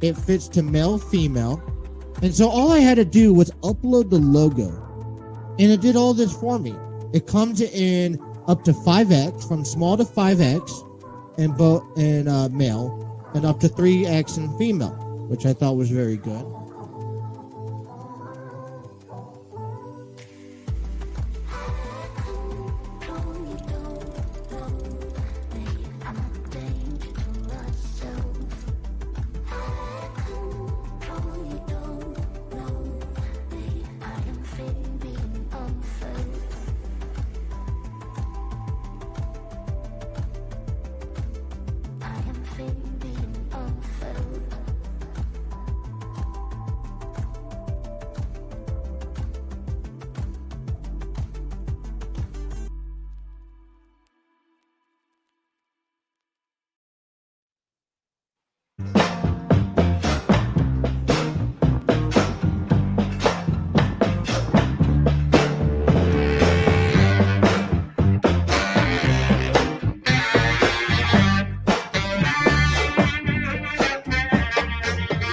Speaker 1: It fits to male, female. And so all I had to do was upload the logo. And it did all this for me. It comes in up to 5X, from small to 5X in male, and up to 3X in female, which I thought was very good.
Speaker 5: dreaming of it.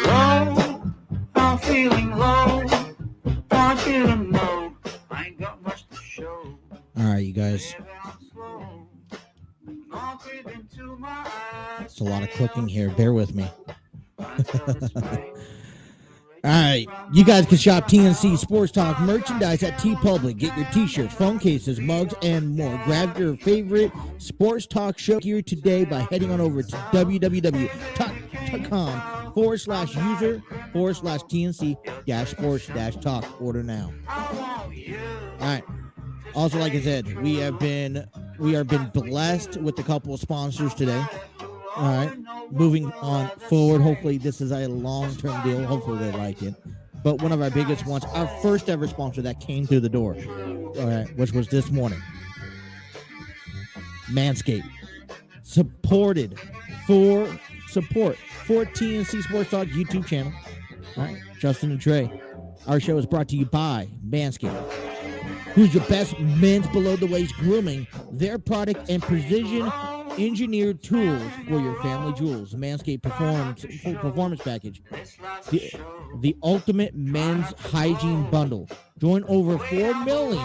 Speaker 4: Low, I'm feeling low. Want you to know I ain't got much to show.
Speaker 1: All right, you guys. It's a lot of clicking here. Bear with me. All right, you guys can shop TNC Sports Talk merchandise at TeePublic. Get your t-shirts, phone cases, mugs, and more. Grab your favorite Sports Talk show gear today by heading on over to www.com/user/TNC-sports-talk. Order now. All right. Also, like I said, we have been blessed with a couple of sponsors today. All right, moving on forward. Hopefully, this is a long-term deal. Hopefully, they like it. But one of our biggest ones, our first ever sponsor that came through the door, all right, which was this morning, Manscaped, support for TNC Sports Talk YouTube channel. All right, Justin and Trey. Our show is brought to you by Manscaped, who's your best men's below-the-waist grooming, their product and precision engineered tools for your family jewels. Manscaped Performance Package, the ultimate men's hygiene bundle. Join over 4 million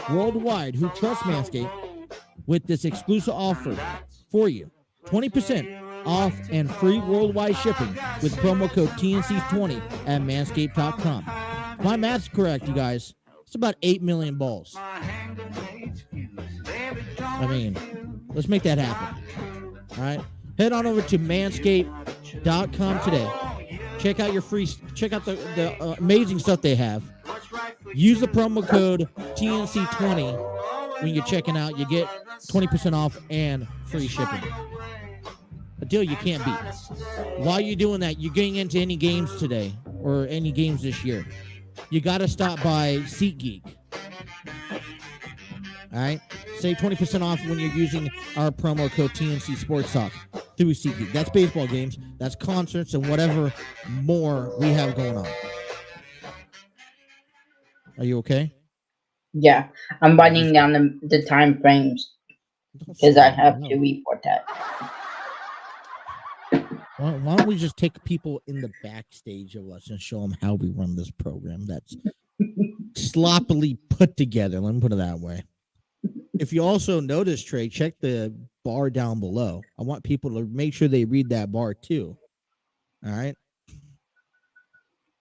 Speaker 1: worldwide who trust Manscaped with this exclusive offer for you. 20% off and free worldwide shipping with promo code TNC20 at manscaped.com. My math's correct, you guys. It's about 8 million balls. I mean, let's make that happen. All right. Head on over to manscaped.com today. Check out the amazing stuff they have. Use the promo code TNC20 when you're checking out. You get 20% off and free shipping. A deal you can't beat. While you're doing that, you're getting into any games today or any games this year, you got to stop by SeatGeek. All right. Save 20% off when you're using our promo code TNC Sports Talk through SeatGeek. That's baseball games, that's concerts, and whatever more we have going on. Are you okay?
Speaker 2: Yeah, I'm writing down the time frames because I have to report that.
Speaker 1: Why don't we just take people in the backstage of us and show them how we run this program that's sloppily put together? Let me put it that way. If you also notice, Trey, check the bar down below. I want people to make sure they read that bar too. All right.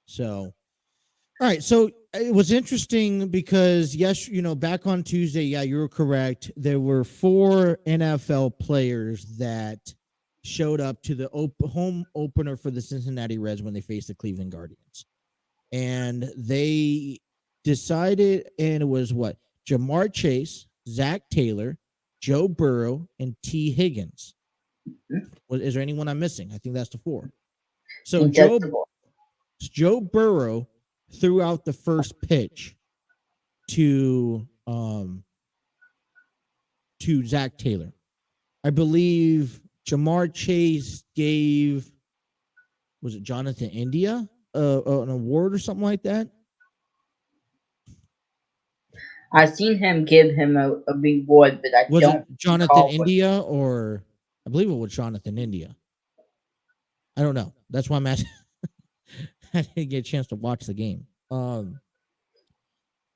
Speaker 1: So, all right. So it was interesting because, yes, back on Tuesday, yeah, you were correct. There were 4 NFL players that showed up to the home opener for the Cincinnati Reds when they faced the Cleveland Guardians. And they decided, and it was what? Jamar Chase, Zach Taylor, Joe Burrow, and T. Higgins. Is there anyone I'm missing? I think that's the 4. So Joe Burrow threw out the first pitch to Zach Taylor. I believe Jamar Chase gave, was it Jonathan India, an award or something like that?
Speaker 2: I've seen him give him a reward, but I
Speaker 1: was
Speaker 2: don't.
Speaker 1: Was it Jonathan India or I believe it was Jonathan India. I don't know. That's why I'm asking. I didn't get a chance to watch the game.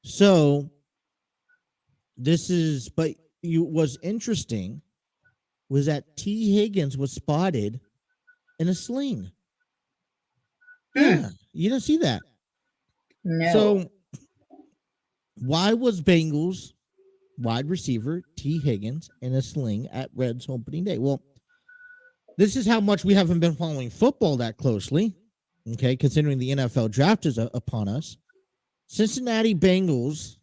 Speaker 1: So this is, but was interesting was that T. Higgins was spotted in a sling. Yeah, you didn't see that.
Speaker 2: No.
Speaker 1: So why was Bengals wide receiver T. Higgins in a sling at Reds opening day? Well, this is how much we haven't been following football that closely. Okay, considering the NFL draft is upon us. Cincinnati Bengals.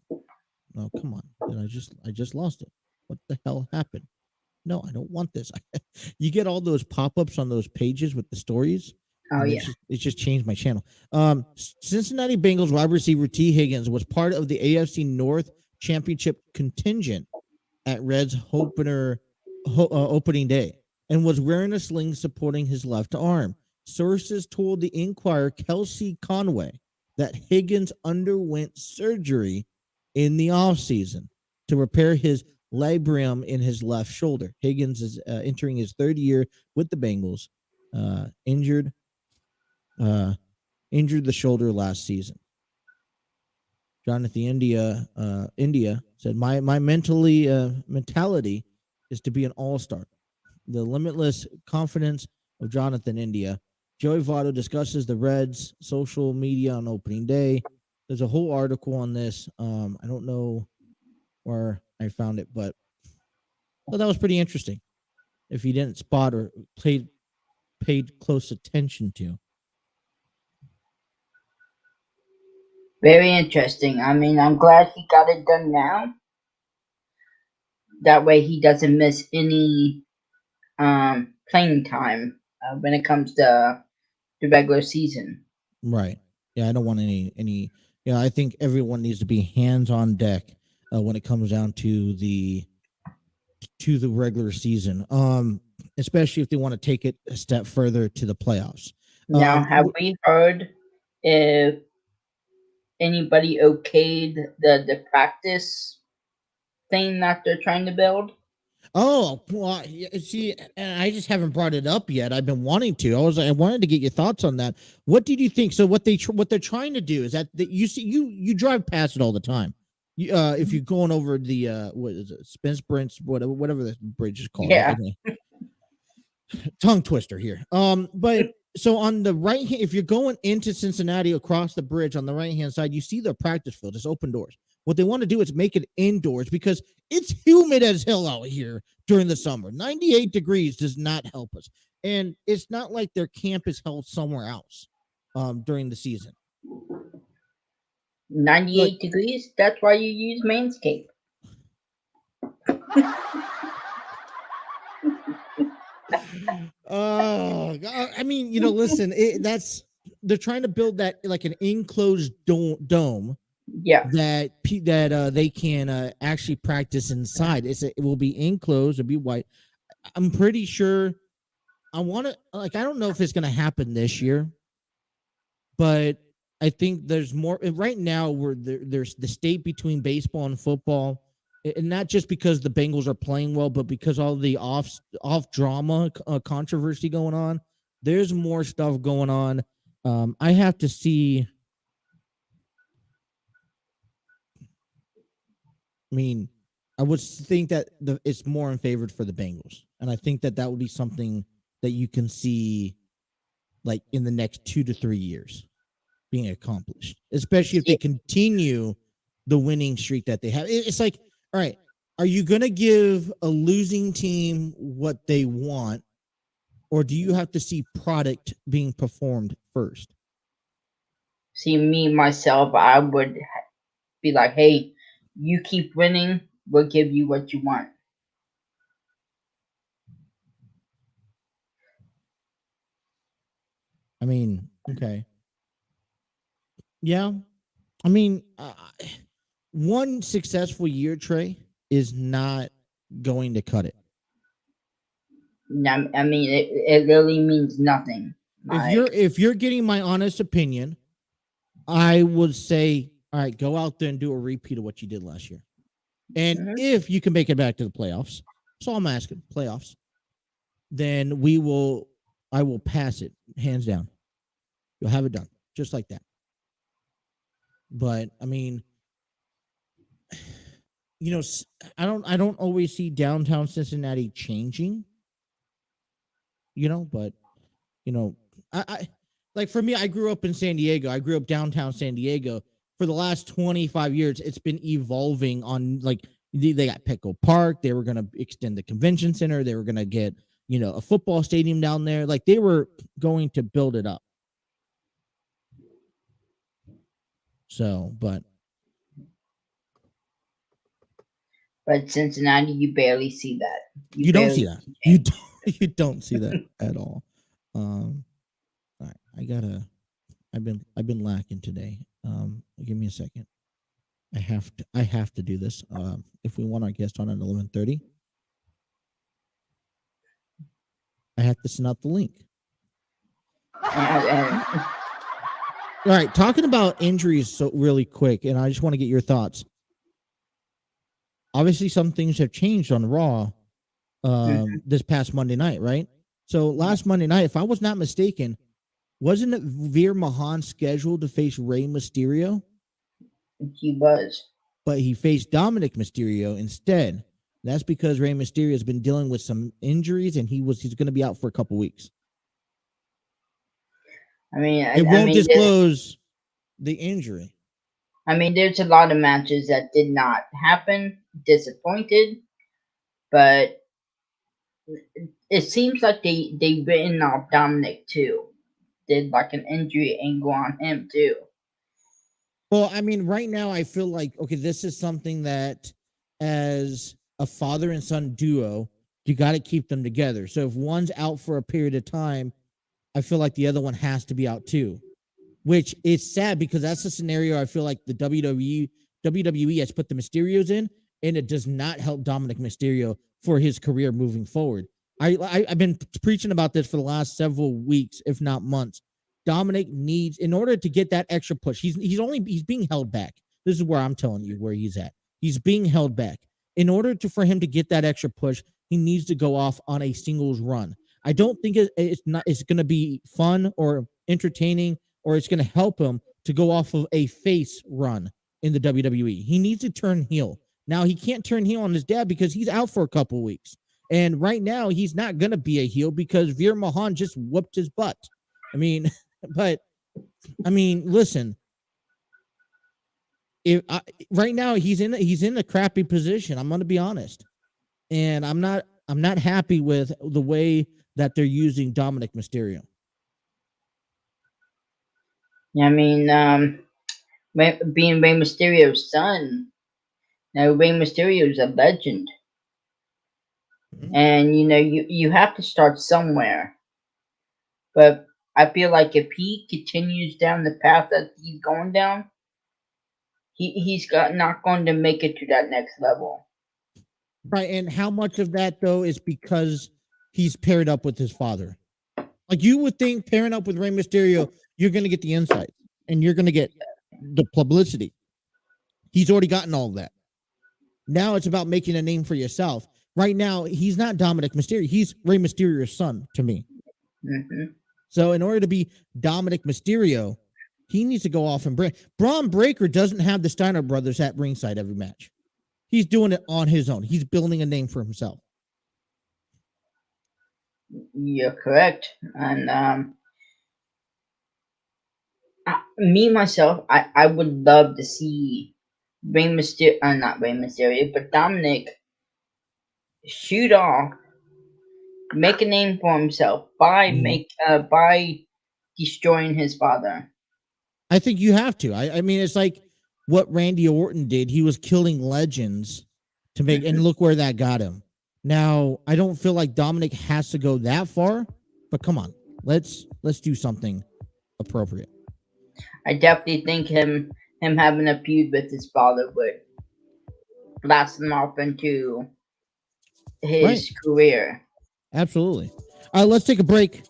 Speaker 1: Oh, come on. I just lost it. What the hell happened? no, I don't want this. You get all those pop-ups on those pages with the stories.
Speaker 2: Oh
Speaker 1: and
Speaker 2: yeah.
Speaker 1: It just changed my channel. Cincinnati Bengals wide receiver T. Higgins was part of the AFC North Championship contingent at Reds opening day and was wearing a sling supporting his left arm. Sources told the Inquirer Kelsey Conway that Higgins underwent surgery in the offseason to repair his labrum in his left shoulder. Higgins is entering his third year with the Bengals. Injured the shoulder last season. Jonathan India said, "My mentality is to be an all-star. The limitless confidence of Jonathan India." Joey Votto discusses the Reds' social media on opening day. There's a whole article on this. I don't know where I found it, but that was pretty interesting. If you didn't spot or paid close attention to.
Speaker 2: Very interesting. I mean, I'm glad he got it done now. That way he doesn't miss any playing time when it comes to the regular season.
Speaker 1: Right. Yeah, I don't want any. Yeah, I think everyone needs to be hands on deck when it comes down to the regular season. Especially if they want to take it a step further to the playoffs.
Speaker 2: Now, have we heard if anybody okayed the practice thing that they're trying to build?
Speaker 1: Oh, well, see, and I just haven't brought it up yet. I've been wanting to. I wanted to get your thoughts on that. What did you think? So what they're trying to do is that you drive past it all the time. If you're going over the what is it, Spence Brents, whatever the bridge is called.
Speaker 2: Yeah.
Speaker 1: Tongue twister here. But so on the right hand, if you're going into Cincinnati across the bridge on the right hand side, you see the practice field. It's open doors. What they want to do is make it indoors because it's humid as hell out here during the summer. 98 degrees does not help us. And it's not like their camp is held somewhere else during the season.
Speaker 2: 98 degrees? That's why you use Manscaped.
Speaker 1: Oh, I mean, listen, they're trying to build that like an enclosed dome.
Speaker 2: Yeah.
Speaker 1: That they can actually practice inside. It will be enclosed. It'll be white. I'm pretty sure. I don't know if it's going to happen this year, but I think there's more right now. Where there's the state between baseball and football, and not just because the Bengals are playing well, but because all the off drama controversy going on. There's more stuff going on. I have to see. I mean, I would think that it's more in favor for the Bengals, and I think that would be something that you can see, like in the next 2 to 3 years, being accomplished. Especially if they continue the winning streak that they have. It's like, all right, are you going to give a losing team what they want, or do you have to see product being performed first?
Speaker 2: See, me myself, I would be like, hey, you keep winning, we'll give you what you want.
Speaker 1: I mean, okay. Yeah. I mean, one successful year, Trey, is not going to cut it.
Speaker 2: I mean, it really means nothing.
Speaker 1: If you're getting my honest opinion, I would say, all right, go out there and do a repeat of what you did last year. And if you can make it back to the playoffs, so I'm asking playoffs, then I will pass it hands down. You'll have it done just like that. But I mean, I don't always see downtown Cincinnati changing, but I like for me, I grew up in San Diego. I grew up downtown San Diego. For the last 25 years, it's been evolving on like they got Petco Park. They were going to extend the convention center. They were going to get, a football stadium down there. Like they were going to build it up. So, but
Speaker 2: But Cincinnati, you barely see that.
Speaker 1: You don't see
Speaker 2: barely
Speaker 1: that. You don't see that at all. All right, I've been lacking today. Give me a second. I have to do this. If we want our guest on at 11:30, I have to send out the link.
Speaker 2: And
Speaker 1: All right, talking about injuries so really quick, and I just want to get your thoughts. Obviously, some things have changed on Raw this past Monday night, right? So last Monday night, if I was not mistaken, wasn't it Veer Mahan scheduled to face Rey Mysterio?
Speaker 2: he was.
Speaker 1: But he faced Dominic Mysterio instead. That's because Rey Mysterio has been dealing with some injuries, and he's going to be out for a couple weeks.
Speaker 2: I mean,
Speaker 1: It won't disclose the injury.
Speaker 2: I mean, there's a lot of matches that did not happen. Disappointed, but it seems like they written off Dominic too. Did like an injury angle on him too.
Speaker 1: Well, I mean, right now I feel like, okay, this is something that as a father and son duo, you got to keep them together. So if one's out for a period of time, I feel like the other one has to be out too, which is sad because that's the scenario I feel like the WWE has put the Mysterios in, and it does not help Dominic Mysterio for his career moving forward. I've been preaching about this for the last several weeks, if not months. Dominic needs, in order to get that extra push, he's being held back. This is where I'm telling you where he's at. He's being held back. In order for him to get that extra push, he needs to go off on a singles run. I don't think it's going to be fun or entertaining, or it's going to help him to go off of a face run in the WWE. He needs to turn heel. Now, he can't turn heel on his dad because he's out for a couple weeks. And right now, he's not going to be a heel because Veer Mahan just whooped his butt. I mean, listen. Right now he's in a crappy position. I'm going to be honest, and I'm not happy with the way that they're using Dominic Mysterio.
Speaker 2: I mean, being Rey Mysterio's son, now Rey Mysterio is a legend, and you have to start somewhere. But I feel like if he continues down the path that he's going down, he's not going to make it to that next level.
Speaker 1: Right, and how much of that though is because he's paired up with his father? Like, you would think pairing up with Rey Mysterio, you're going to get the insight and you're going to get the publicity. He's already gotten all of that. Now it's about making a name for yourself. Right now, he's not Dominic Mysterio. He's Rey Mysterio's son to me.
Speaker 2: Mm-hmm.
Speaker 1: So in order to be Dominic Mysterio, he needs to go off and break. Braun Breaker doesn't have the Steiner brothers at ringside every match. He's doing it on his own. He's building a name for himself.
Speaker 2: You're correct. And me, myself, I would love to see Rey Mysterio, not Rey Mysterio, but Dominic shoot off, make a name for himself by destroying his father.
Speaker 1: I think you have to. I mean, it's like what Randy Orton did. He was killing legends to make, and look where that got him. Now, I don't feel like Dominic has to go that far, but come on, let's do something appropriate.
Speaker 2: I definitely think him having a feud with his father would blast him off into his career.
Speaker 1: Absolutely. All right, let's take a break.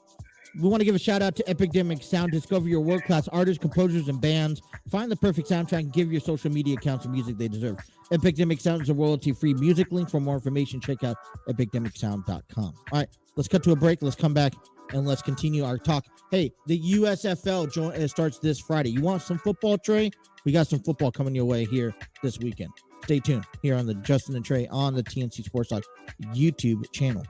Speaker 1: We want to give a shout out to Epidemic Sound. Discover your world-class artists, composers, and bands. Find the perfect soundtrack and give your social media accounts the music they deserve. Epidemic Sound is a royalty-free music link. For more information, check out epidemicsound.com. All right, let's cut to a break. Let's come back and let's continue our talk. Hey, the USFL starts this Friday. You want some football, Trey? We got some football coming your way here this weekend. Stay tuned here on the Justin and Trey on the TNC Sports Talk YouTube channel.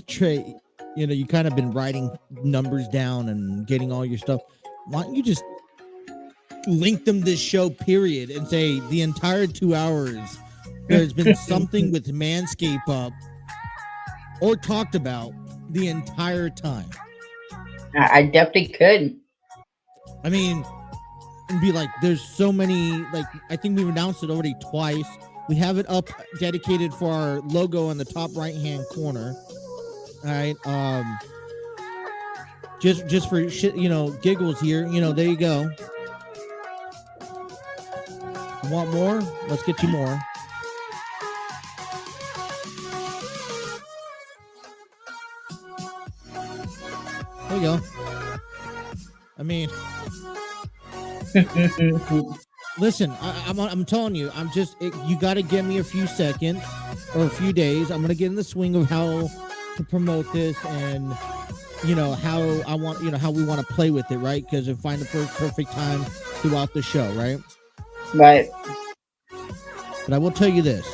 Speaker 1: Trey, you kind of been writing numbers down and getting all your stuff. Why don't you just link them this show, period, and say the entire 2 hours there's been something with Manscaped up or talked about the entire time.
Speaker 2: I definitely could.
Speaker 1: I mean, and be like, there's so many, like, I think we've announced it already twice. We have it up dedicated for our logo in the top right-hand corner. All right. Just for shit, giggles here. There you go. You want more? Let's get you more. There you go. I mean, listen, I'm telling you, you got to give me a few seconds or a few days. I'm gonna get in the swing of how to promote this and how I want, how we want to play with it, right? Because and find the perfect time throughout the show, right?
Speaker 2: Right.
Speaker 1: But I will tell you this: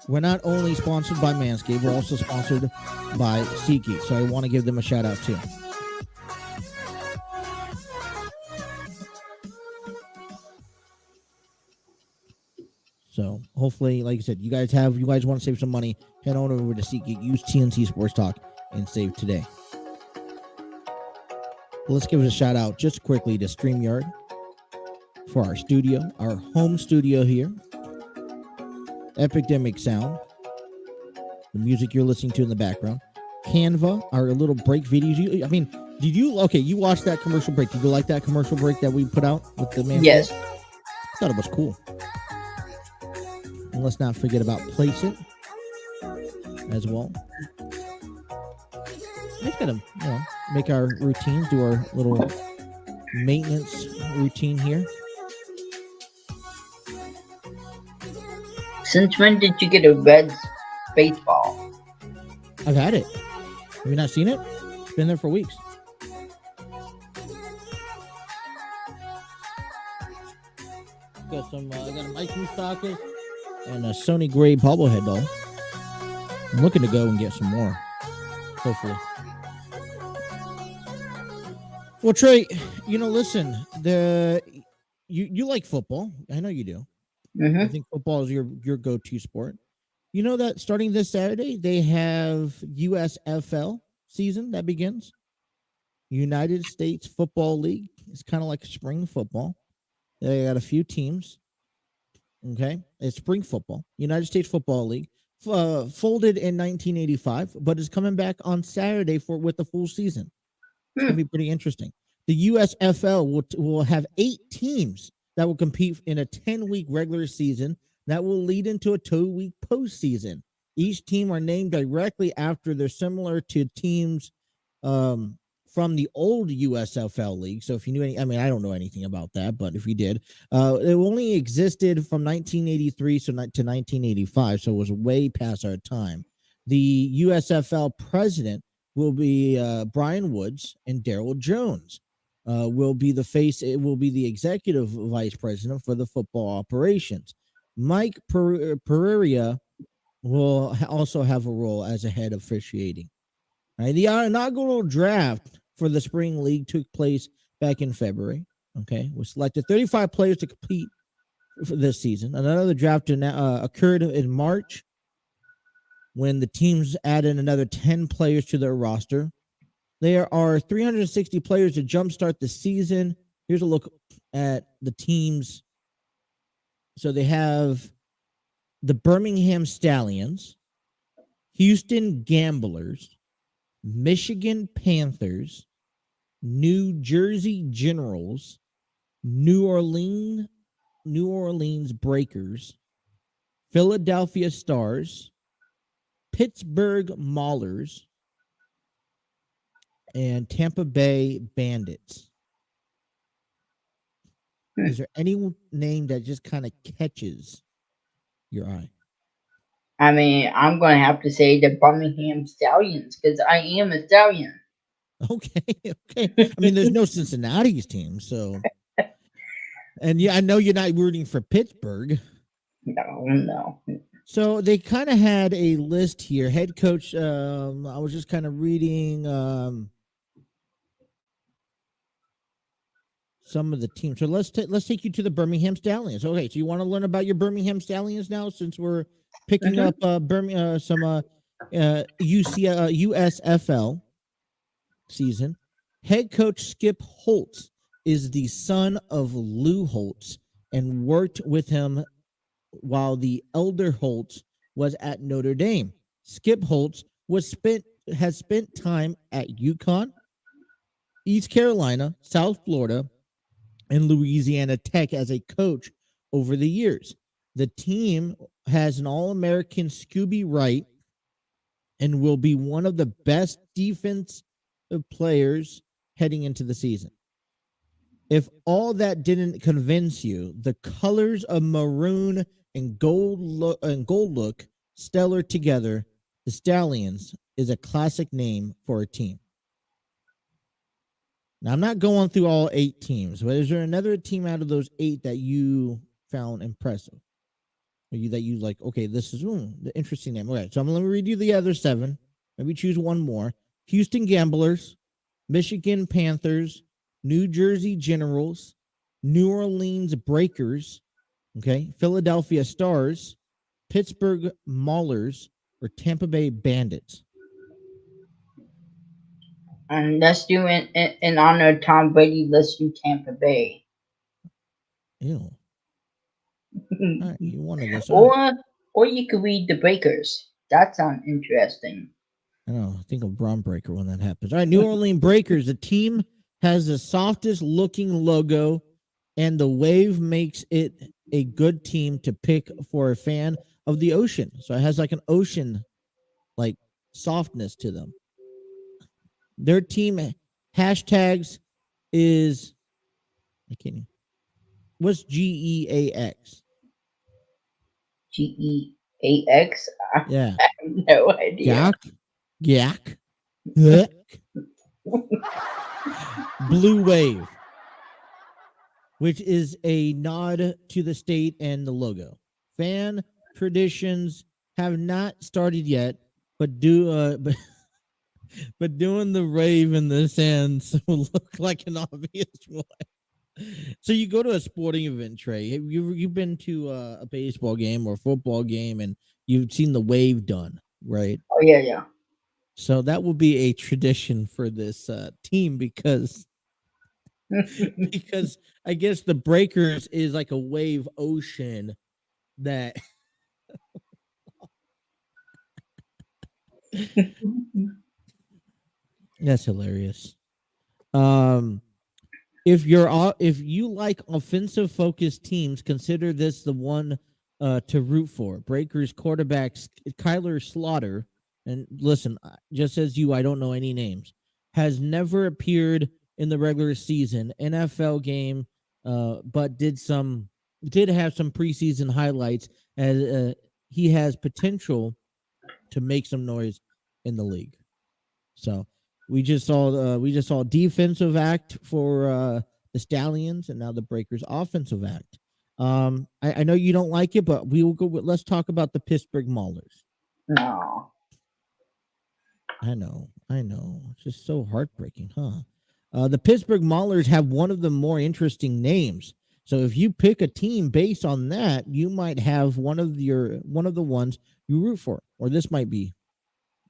Speaker 1: we're not only sponsored by Manscaped, we're also sponsored by SeatGeek. So I want to give them a shout out too. So hopefully, like I said, you guys want to save some money, head on over to SeatGeek, use TNC Sports Talk, and save today. Well, let's give it a shout out just quickly to StreamYard for our studio, our home studio here. Epidemic Sound, the music you're listening to in the background. Canva, our little break videos. You watched that commercial break? Did you like that commercial break that we put out with the man?
Speaker 2: Yes.
Speaker 1: I thought it was cool. And let's not forget about Place It as well. We've got to, make our routines, do our little maintenance routine here.
Speaker 2: Since when did you get a Reds baseball?
Speaker 1: I've had it. Have you not seen it? It's been there for weeks. Got some. I got a Mike Moustakis and a Sony Gray bobblehead doll. I'm looking to go and get some more. Hopefully. Well, Trey, listen. You like football? I know you do.
Speaker 2: Mm-hmm.
Speaker 1: I think football is your go-to sport. You know that starting this Saturday, they have USFL season that begins. United States Football League. It's kind of like spring football. They got a few teams. Okay. It's spring football. United States Football League. Folded in 1985, but is coming back on Saturday with the full season. It's going to be pretty interesting. The USFL will have 8 teams that will compete in a 10-week regular season that will lead into a 2-week postseason. Each team are named directly after they're similar to teams from the old USFL league. So if you knew I don't know anything about that, but if you did, it only existed from 1983 to 1985, so it was way past our time. The USFL president will be Brian Woods, and Daryl Jones will be the face. It will be the executive vice president for the football operations. Mike Pereira will also have a role as a head of officiating. Right. The inaugural draft for the spring league took place back in February. Okay, we selected 35 players to compete for this season. Another draft occurred in March, when the teams added another 10 players to their roster. There are 360 players to jumpstart the season. Here's a look at the teams. So they have the Birmingham Stallions, Houston Gamblers, Michigan Panthers, New Jersey Generals, New Orleans Breakers, Philadelphia Stars, Pittsburgh Maulers, and Tampa Bay Bandits. Is there any name that just kind of catches your eye?
Speaker 2: I mean, I'm going to have to say the Birmingham Stallions because I am a Stallion.
Speaker 1: Okay. I mean, there's no Cincinnati's team, so. And yeah, I know you're not rooting for Pittsburgh.
Speaker 2: No.
Speaker 1: So they kind of had a list here. Head coach, I was just kind of reading some of the teams. So let's take you to the Birmingham Stallions. Okay, so you want to learn about your Birmingham Stallions now, since we're picking up some USFL season. Head coach Skip Holtz is the son of Lou Holtz and worked with him while the elder Holtz was at Notre Dame. Skip Holtz has spent time at UConn, East Carolina, South Florida, and Louisiana Tech as a coach over the years. The team has an All-American Scooby Wright and will be one of the best defensive players heading into the season. If all that didn't convince you, the colors of maroon and gold look stellar together. The Stallions is a classic name for a team. Now, I'm not going through all 8 teams, but is there another team out of those 8 that you found impressive? Or that you like, okay, this is the interesting name. Okay, so I'm going to read you the other 7. Maybe choose one more. Houston Gamblers, Michigan Panthers, New Jersey Generals, New Orleans Breakers, okay, Philadelphia Stars, Pittsburgh Maulers, or Tampa Bay Bandits.
Speaker 2: And let's do in honor of Tom Brady. Let's do Tampa Bay.
Speaker 1: Ew. All right, you wanted this.
Speaker 2: Or you could read the Breakers. That sounds interesting.
Speaker 1: I know. Think of Braun Breaker when that happens. All right, New Orleans Breakers. The team has the softest looking logo, and the wave makes it a good team to pick for a fan of the ocean. So it has like an ocean, like softness to them. Their team hashtags is, I can't even, what's GEAX?
Speaker 2: GEAX?
Speaker 1: Yeah.
Speaker 2: I have no idea.
Speaker 1: Yak. Blue Wave, which is a nod to the state and the logo. Fan traditions have not started yet, but but doing the rave in the sands will look like an obvious one. So you go to a sporting event, Trey. You've been to a baseball game or a football game, and you've seen the wave done, right?
Speaker 2: Oh yeah.
Speaker 1: So that will be a tradition for this team because I guess the Breakers is like a wave ocean that that's hilarious. If you like offensive focused teams, consider this the one to root for. Breakers quarterback Kyler Slaughter, and listen, just as you, I don't know any names, has never appeared in the regular season NFL game, but did have some preseason highlights as he has potential to make some noise in the league. So we just saw defensive act for the Stallions, and now the Breakers offensive act. I know you don't like it, but we will go. Let's talk about the Pittsburgh Maulers.
Speaker 2: No.
Speaker 1: I know. It's just so heartbreaking, huh? The Pittsburgh Maulers have one of the more interesting names. So if you pick a team based on that, you might have one of the ones you root for, or this might be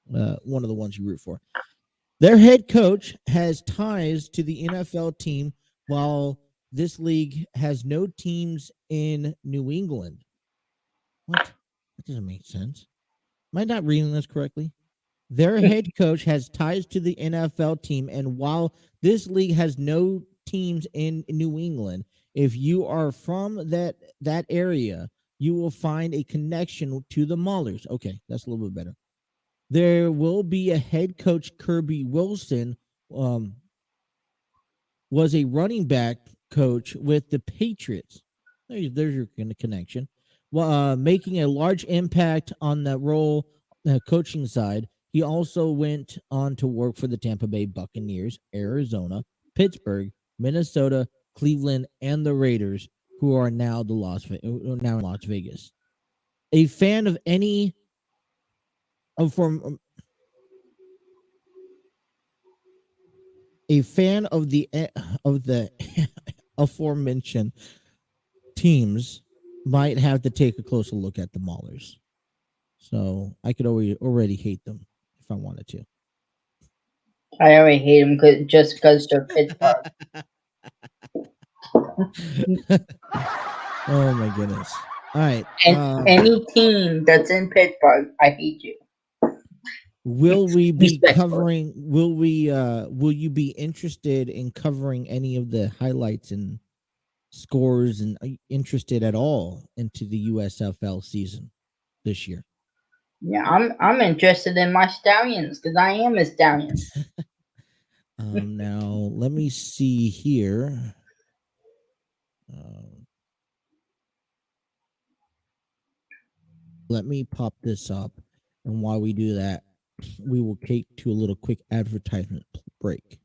Speaker 1: one of the ones you root for. Their head coach has ties to the NFL team, while this league has no teams in New England. What? That doesn't make sense. Am I not reading this correctly? Their head coach has ties to the NFL team, and while this league has no teams in New England, if you are from that area, you will find a connection to the Maulers. Okay, that's a little bit better. There will be a head coach, Kirby Wilson, was a running back coach with the Patriots. There's your connection. Making a large impact on that role, coaching side. He also went on to work for the Tampa Bay Buccaneers, Arizona, Pittsburgh, Minnesota, Cleveland, and the Raiders, who are now in Las Vegas. a fan of any from a fan of the aforementioned teams might have to take a closer look at the Maulers. So I could already hate them if I wanted to.
Speaker 2: I already hate them just because they're Pittsburgh.
Speaker 1: Oh my goodness! All right.
Speaker 2: And any team that's in Pittsburgh, I hate you.
Speaker 1: Will we be
Speaker 2: Respectfully.
Speaker 1: covering? Will you be interested in covering any of the highlights and scores, and are you interested at all into the USFL season this year?
Speaker 2: Yeah, I'm interested in my Stallions because I am a Stallion.
Speaker 1: Now let me see here. Let me pop this up, and while we do that, we will take to a little quick advertisement break.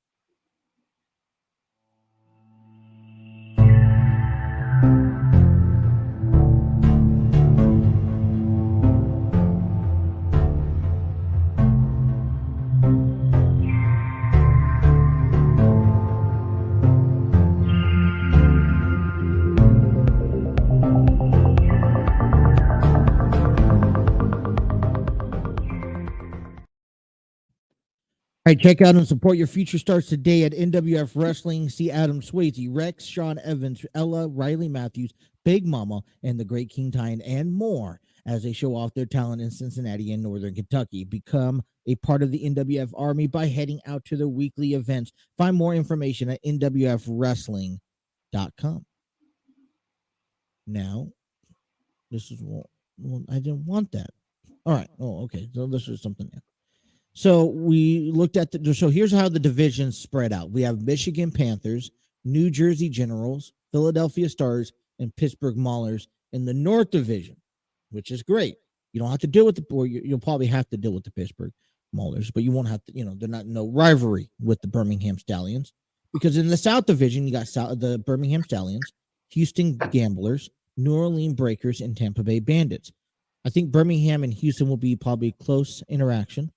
Speaker 1: All right, check out and support your future stars today at NWF Wrestling. See Adam Swayze, Rex, Sean Evans, Ella, Riley Matthews, Big Mama, and the Great King Tyne, and more as they show off their talent in Cincinnati and Northern Kentucky. Become a part of the NWF Army by heading out to their weekly events. Find more information at nwfwrestling.com. Now, this is well, I didn't want that. All right. Oh, okay. So this is something else. So we looked at so here's how the divisions spread out. We have Michigan Panthers, New Jersey Generals, Philadelphia Stars, and Pittsburgh Maulers in the North Division, which is great. You don't have to deal with you'll probably have to deal with the Pittsburgh Maulers, but you won't have to, they're not no rivalry with the Birmingham Stallions, because in the South Division, you got the Birmingham Stallions, Houston Gamblers, New Orleans Breakers, and Tampa Bay Bandits. I think Birmingham and Houston will be probably close interaction.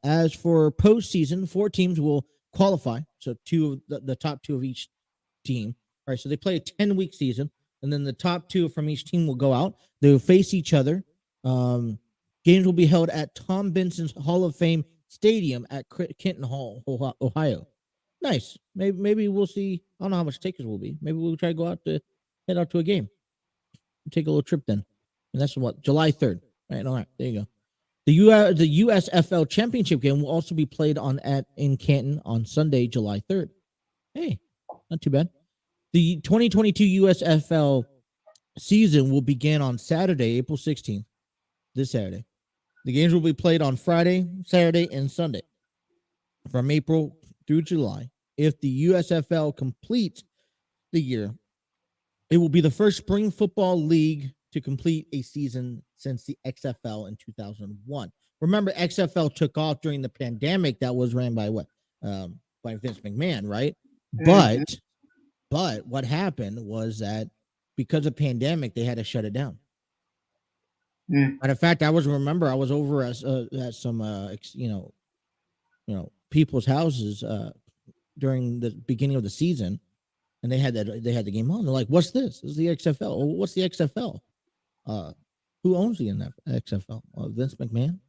Speaker 1: As for postseason, 4 teams will qualify. So the top 2 of each team. All right. So they play a 10-week season, and then the top 2 from each team will go out. They will face each other. Games will be held at Tom Benson's Hall of Fame Stadium at Kenton Hall, Ohio. Nice. Maybe we'll see. I don't know how much tickets will be. Maybe we'll try to head out to a game. Take a little trip then. And that's July 3rd. All right. There you go. The USFL Championship game will also be played in Canton on Sunday, July 3rd. Hey, not too bad. The 2022 USFL season will begin on Saturday, April 16th, this Saturday. The games will be played on Friday, Saturday, and Sunday from April through July. If the USFL completes the year, it will be the first spring football league to complete a season since the XFL in 2001. Remember, XFL took off during the pandemic that was ran by by Vince McMahon, right? Mm-hmm. But what happened was that because of pandemic, they had to shut it down. Matter of fact, I was over at some people's houses during the beginning of the season, and they had the game on. They're like, "What's this? This is the XFL. Oh, what's the XFL? Who owns the XFL? Vince McMahon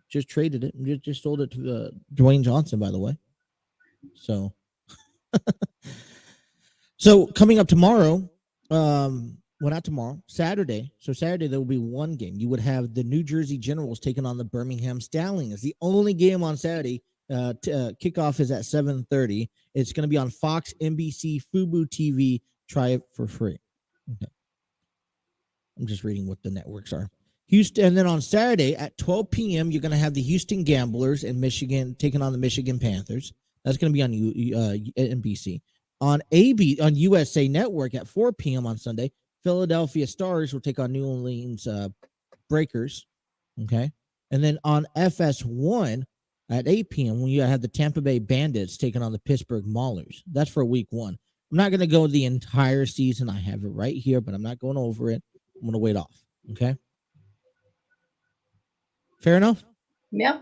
Speaker 1: just traded it and just sold it to Dwayne Johnson, by the way." So, so coming up tomorrow, not tomorrow, Saturday. So Saturday there will be one game. You would have the New Jersey Generals taking on the Birmingham Stallions. The only game on Saturday. Kickoff is at 7:30. It's going to be on Fox, NBC, Fubo TV. Try it for free. Okay. I'm just reading what the networks are. Houston, and then on Saturday at 12 p.m., you're going to have the Houston Gamblers in Michigan taking on the Michigan Panthers. That's going to be on NBC. On USA Network at 4 p.m. on Sunday, Philadelphia Stars will take on New Orleans Breakers. Okay. And then on FS1 at 8 p.m., when you have the Tampa Bay Bandits taking on the Pittsburgh Maulers. That's for week 1. I'm not going to go the entire season. I have it right here, but I'm not going over it. I'm going to wait off. Okay. Fair enough.
Speaker 2: Yeah,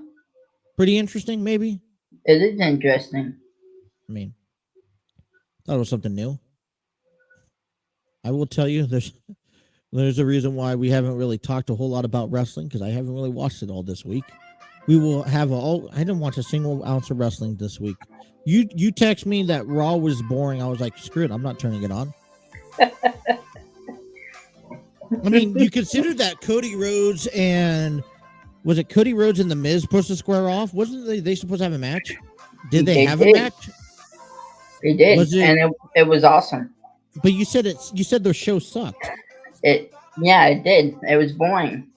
Speaker 1: Pretty interesting, maybe.
Speaker 2: it is interesting.
Speaker 1: I mean, thought it was something new. I will tell you, there's a reason why we haven't really talked a whole lot about wrestling because I haven't really watched it all this week. We will have I didn't watch a single ounce of wrestling this week. You text me that Raw was boring. I was like, screw it, I'm not turning it on. I mean, you consider that Cody Rhodes and was it Cody Rhodes and The Miz supposed to square off? Wasn't they supposed to have a match? Did they have a match?
Speaker 2: They did,
Speaker 1: Was it-
Speaker 2: and it was awesome.
Speaker 1: But you said the show sucked.
Speaker 2: It did. It was boring.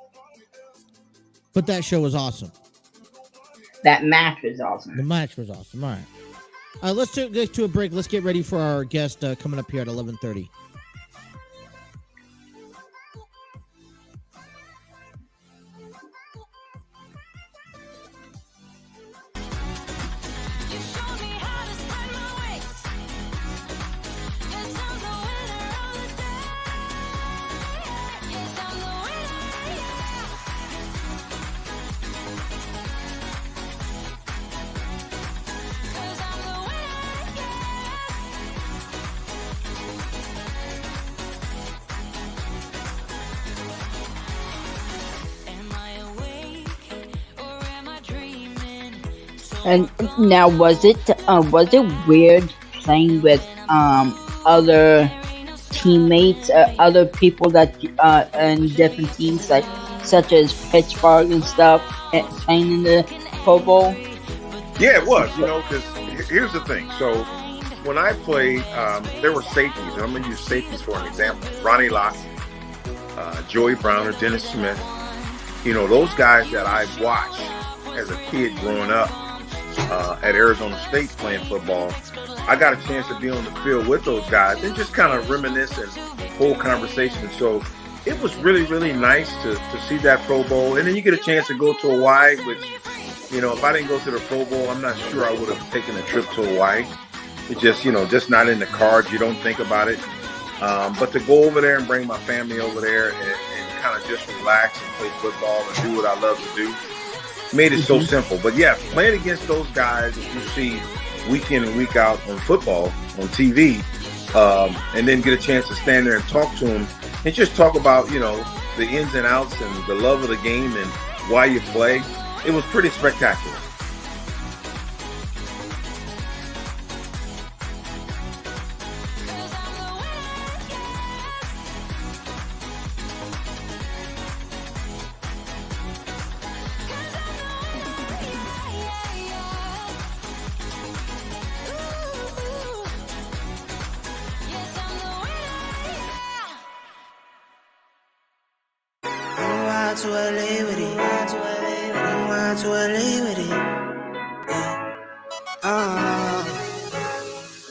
Speaker 1: But that show was awesome.
Speaker 2: That match was
Speaker 1: The
Speaker 2: awesome.
Speaker 1: match was awesome. All right. Let's get to a break. Let's get ready for our guest coming up here at 11:30.
Speaker 2: And now, was it weird playing with other teammates, other people that in different teams, like such as Pittsburgh and stuff, playing in the Pro Bowl?
Speaker 6: Yeah, it was, because here's the thing. So when I played, there were safeties, and I'm going to use safeties for an example. Ronnie Lott, Joey Browner, Dennis Smith, those guys that I watched as a kid growing up at Arizona State playing football. I got a chance to be on the field with those guys and just kind of reminisce and hold conversation. So it was really, really nice to see that Pro Bowl. And then you get a chance to go to Hawaii, which, if I didn't go to the Pro Bowl, I'm not sure I would have taken a trip to Hawaii. It's just, just not in the cards. You don't think about it. But to go over there and bring my family over there and kind of just relax and play football and do what I love to do made it so simple. But yeah, playing against those guys that you see week in and week out on football, on TV, and then get a chance to stand there and talk to them and just talk about, the ins and outs and the love of the game and why you play. It was pretty spectacular.
Speaker 7: To LA with it. I'm to LA with it. Yeah.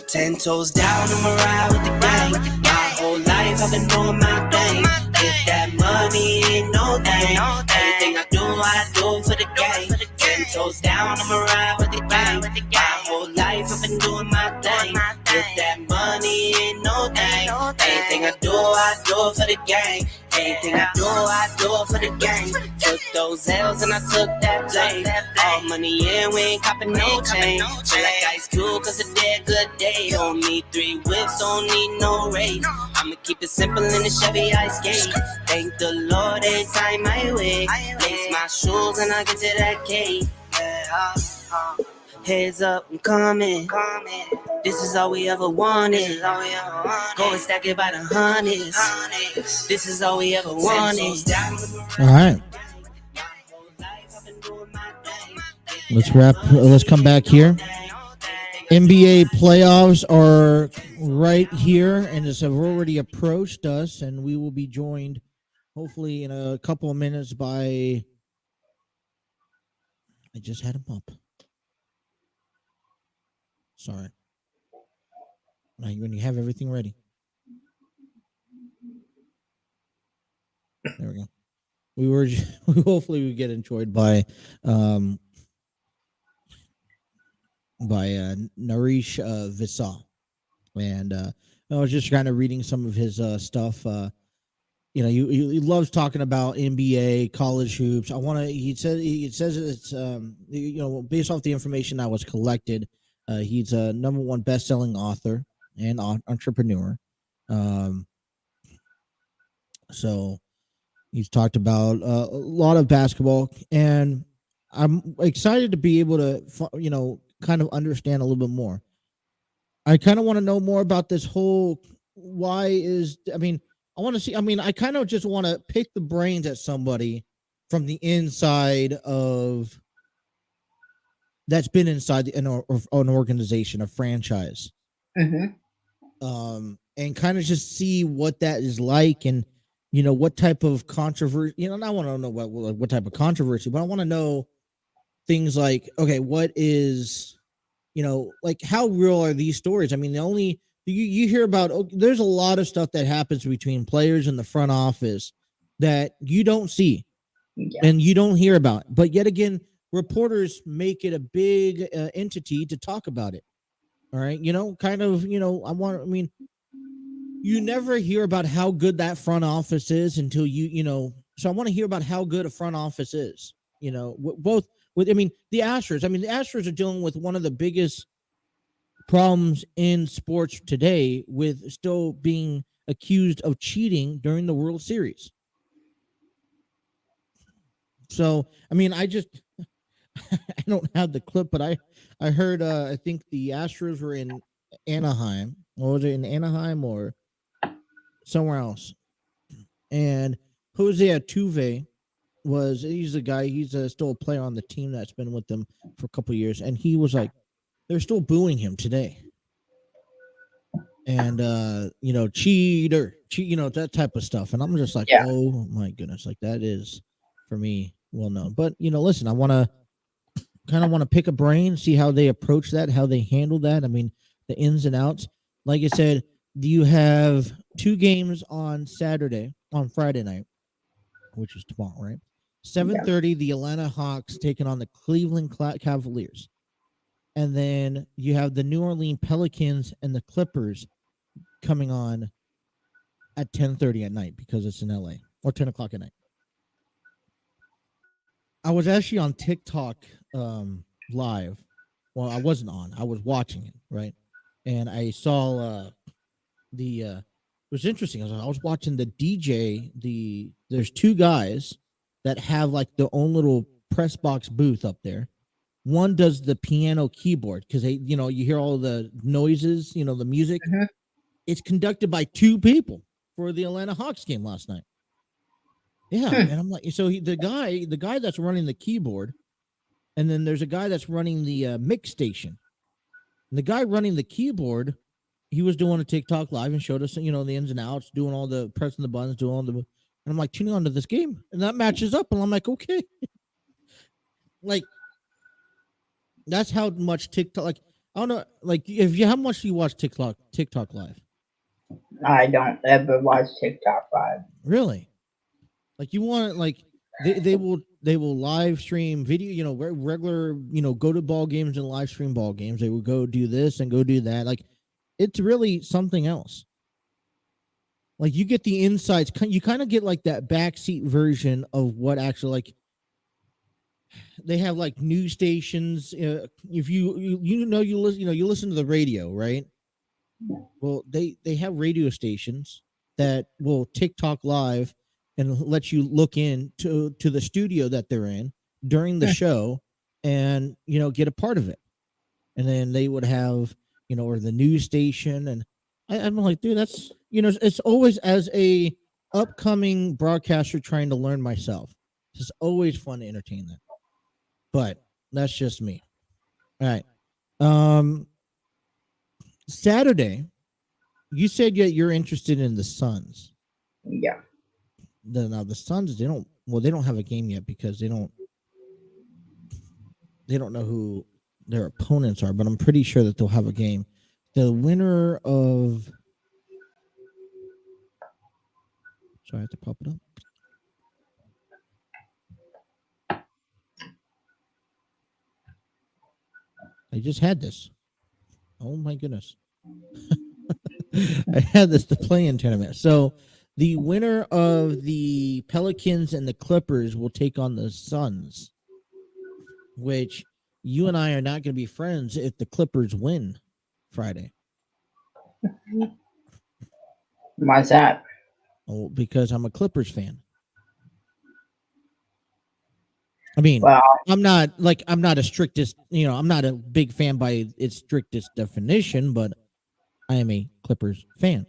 Speaker 7: 10 toes down, I'ma ride with the gang. My whole life I've been doing my thing. Get that money, ain't no thing. Everything I do for the gang. 10 toes down, I'ma ride with the gang. My whole life I've been doing my thing. Get that money, ain't no thing. Anything I do for the gang. Anything I do for the gang. Took those L's and I took that blame. All money in, we ain't copping no change. Feel like Ice Cube, cause a dead good day. Don't need 3 whips, don't need no raise. I'ma keep it simple in the Chevy I skate. Thank the Lord every time I wake. Lace my shoes and I get to that cake. Heads up, I'm coming. This is all we ever wanted. Go and stack it by the hundreds. This is all we ever wanted.
Speaker 1: All right. Let's come back here. NBA playoffs are right here and have already approached us, and we will be joined hopefully in a couple of minutes by I just had him up. Sorry. When you have everything ready. There we go. Hopefully we get enjoyed by Naresh Vissa. And I was just kind of reading some of his stuff. he loves talking about NBA, college hoops. I want to. He says it's based off the information that was collected, he's a #1 best-selling author and entrepreneur. So he's talked about a lot of basketball, and I'm excited to be able to kind of understand a little bit more. I kind of want to know more about this whole I want to see. I kind of just want to pick the brains at somebody from the inside of that's been inside an organization, a franchise,
Speaker 2: Mm-hmm.
Speaker 1: and kind of just see what that is like, and what type of controversy. I want to know what type of controversy, but I want to know things like, okay, what is, like how real are these stories? The only you hear about, there's a lot of stuff that happens between players in the front office that you don't see and you don't hear about. But yet again, reporters make it a big entity to talk about it. All right. You never hear about how good that front office is until so I want to hear about how good a front office is, both with, the Astros. The Astros are dealing with one of the biggest problems in sports today, with still being accused of cheating during the World Series. So, I just, I don't have the clip, but I heard, I think the Astros were in Anaheim. Or was it in Anaheim or somewhere else? And Jose Altuve he's a guy, he's still a player on the team that's been with them for a couple of years. And he was like, they're still booing him today. And, cheater, that type of stuff. And I'm just like, oh my goodness, like that is for me well known. But, listen, I want to pick a brain, see how they approach that, how they handle that. The ins and outs. Like I said, you have 2 games on Friday night, which is tomorrow, right? 7:30, the Atlanta Hawks taking on the Cleveland Cavaliers. And then you have the New Orleans Pelicans and the Clippers coming on at 10:30 at night because it's in LA, or 10 o'clock at night. I was actually on TikTok live. Well, I wasn't on. I was watching it, right? And I saw it was interesting. I was watching the DJ. There's 2 guys that have like their own little press box booth up there. One does the piano keyboard because they, you hear all the noises, the music.
Speaker 2: Mm-hmm.
Speaker 1: It's conducted by 2 people for the Atlanta Hawks game last night. Yeah, and I'm like, so the guy that's running the keyboard, and then there's a guy that's running the mix station. And the guy running the keyboard, he was doing a TikTok live and showed us, the ins and outs, doing all the pressing the buttons, doing all the, and I'm like tuning on to this game, and that matches up, and I'm like, okay, like. That's how much TikTok, like, I don't know, like, how much do you watch TikTok live?
Speaker 2: I don't ever watch TikTok live.
Speaker 1: Really? Like, you want, like, they will live stream video, regular, go to ball games and live stream ball games. They will go do this and go do that. Like, it's really something else. Like, you get the insights. You kind of get like that backseat version of what actually, like, they have like news stations. If you listen to the radio, right? Well, they have radio stations that will TikTok live and let you look in to the studio that they're in during the show, and get a part of it. And then they would have or the news station, and I'm like, dude, that's it's always, as a upcoming broadcaster trying to learn myself, it's always fun to entertain them. But that's just me. All right. Saturday, you said you're interested in the Suns.
Speaker 2: Yeah.
Speaker 1: Now the Suns, they don't have a game yet because they don't know who their opponents are, but I'm pretty sure that they'll have a game. The winner of, sorry, I have to pop it up. I just had this. Oh my goodness. I had this to play in tournament. So The winner of the Pelicans and the Clippers will take on the Suns, which you and I are not going to be friends if the Clippers win Friday.
Speaker 2: Why's that?
Speaker 1: Oh, because I'm a Clippers fan. I mean,
Speaker 2: Well,
Speaker 1: I'm not a strictest, I'm not a big fan by its strictest definition, but I am a Clippers fan,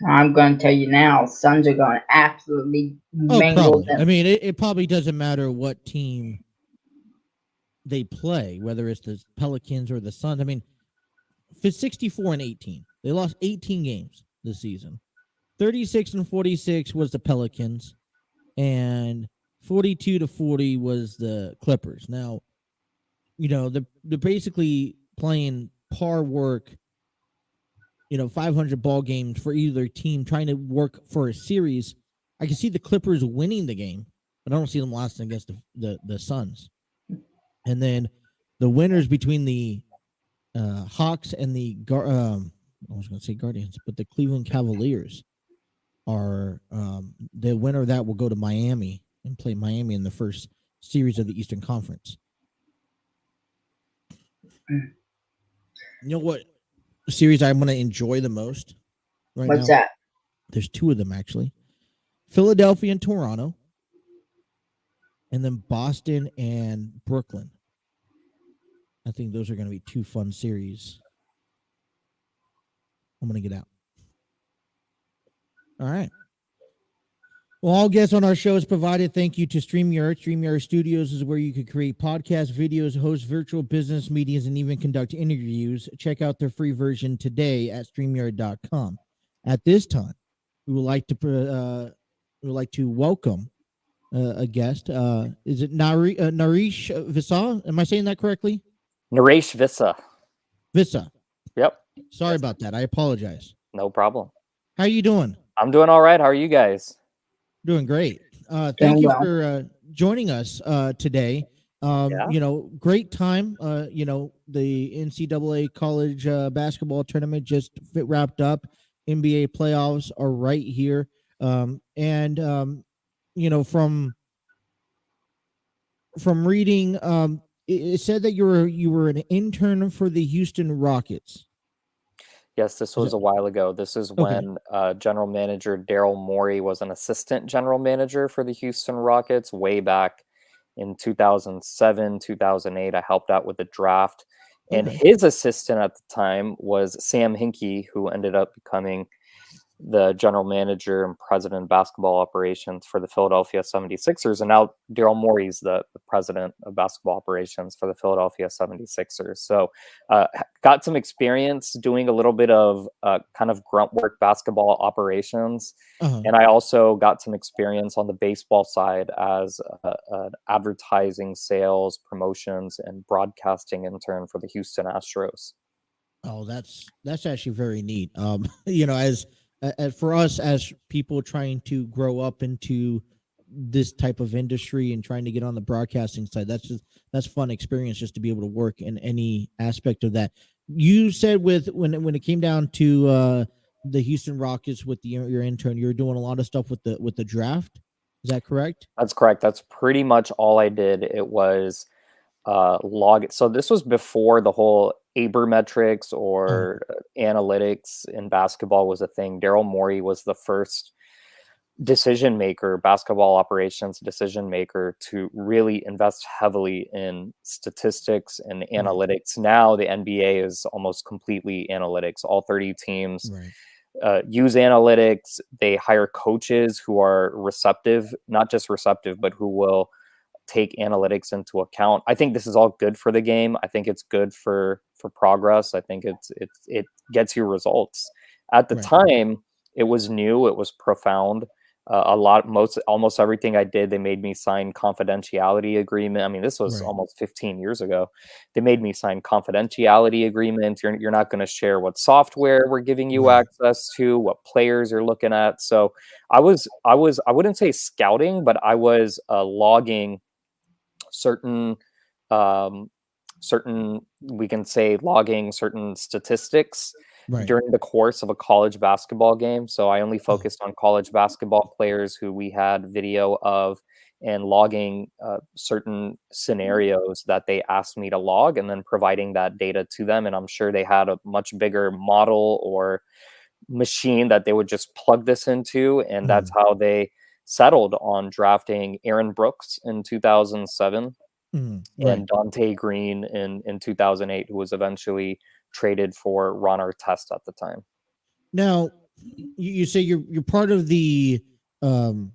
Speaker 2: I'm going to tell you now, Suns are going to absolutely
Speaker 1: Oh,
Speaker 2: mangle
Speaker 1: probably.
Speaker 2: them.
Speaker 1: I mean, it probably doesn't matter what team they play, whether it's the Pelicans or the Suns. I mean, for 64-18, they lost 18 games this season. 36-46 was the Pelicans, and 42-40 was the Clippers. Now, they're basically playing par work, 500 ball games for either team, trying to work for a series. I can see the Clippers winning the game, but I don't see them lasting against the Suns. And then the winners between the Hawks and the I was going to say Guardians, but the Cleveland Cavaliers are the winner of that will go to Miami and play Miami in the first series of the Eastern Conference. You know what series I'm going to enjoy the most right now?
Speaker 2: What's that?
Speaker 1: There's two of them, actually. Philadelphia and Toronto, and then Boston and Brooklyn. I think those are going to be two fun series. I'm going to get out. All right. Well, all guests on our show is provided. Thank you to StreamYard. StreamYard Studios is where you can create podcasts, videos, host virtual business meetings, and even conduct interviews. Check out their free version today at StreamYard.com. At this time, we would like to welcome a guest. Is it Naresh Vissa? Am I saying that correctly?
Speaker 3: Naresh Vissa.
Speaker 1: Vissa.
Speaker 3: Yep.
Speaker 1: Sorry about that. I apologize.
Speaker 3: No problem.
Speaker 1: How are you doing?
Speaker 3: I'm doing all right. How are you guys?
Speaker 1: Doing great. Thank
Speaker 2: Doing
Speaker 1: you
Speaker 2: well.
Speaker 1: for joining us today.
Speaker 3: Yeah.
Speaker 1: Great time. The NCAA college basketball tournament just wrapped up. NBA playoffs are right here. From reading, it said that you were an intern for the Houston Rockets.
Speaker 3: Yes, this was a while ago. This is when general manager Daryl Morey was an assistant general manager for the Houston Rockets way back in 2007, 2008. I helped out with the draft. And his assistant at the time was Sam Hinkie, who ended up becoming the general manager and president of basketball operations for the Philadelphia 76ers. And now Daryl Morey's the president of basketball operations for the Philadelphia 76ers. So got some experience doing a little bit of kind of grunt work basketball operations. And I also got some experience on the baseball side as an advertising, sales, promotions, and broadcasting intern for the Houston Astros.
Speaker 1: Oh, that's actually very neat. As for us as people trying to grow up into this type of industry and trying to get on the broadcasting side, that's fun experience just to be able to work in any aspect of that. You said when it came down to the Houston Rockets with your intern, you were doing a lot of stuff with the draft. Is that correct?
Speaker 3: That's correct. That's pretty much all I did. It was log. So this was before the whole Abermetrics or analytics in basketball was a thing. Daryl Morey was the first decision maker, basketball operations decision maker, to really invest heavily in statistics and analytics. Now the NBA is almost completely analytics. All 30 teams use analytics. They hire coaches who are receptive, not just receptive, but who will take analytics into account. I think this is all good for the game. I think it's good for progress. I think it gets you results. At the time, it was new. It was profound. Almost everything I did, they made me sign confidentiality agreement. I mean, this was almost 15 years ago. They made me sign confidentiality agreements. You're not going to share what software we're giving you access to, what players you're looking at. So I wouldn't say scouting, but I was logging certain we can say logging certain statistics
Speaker 1: Right.
Speaker 3: during the course of a college basketball game. So I only focused on college basketball players who we had video of and logging certain scenarios that they asked me to log and then providing that data to them. And I'm sure they had a much bigger model or machine that they would just plug this into. And that's how they settled on drafting Aaron Brooks in 2007
Speaker 1: Right.
Speaker 3: and Dante Green in 2008, who was eventually traded for Ron Artest at the time.
Speaker 1: Now, you say you're part of the were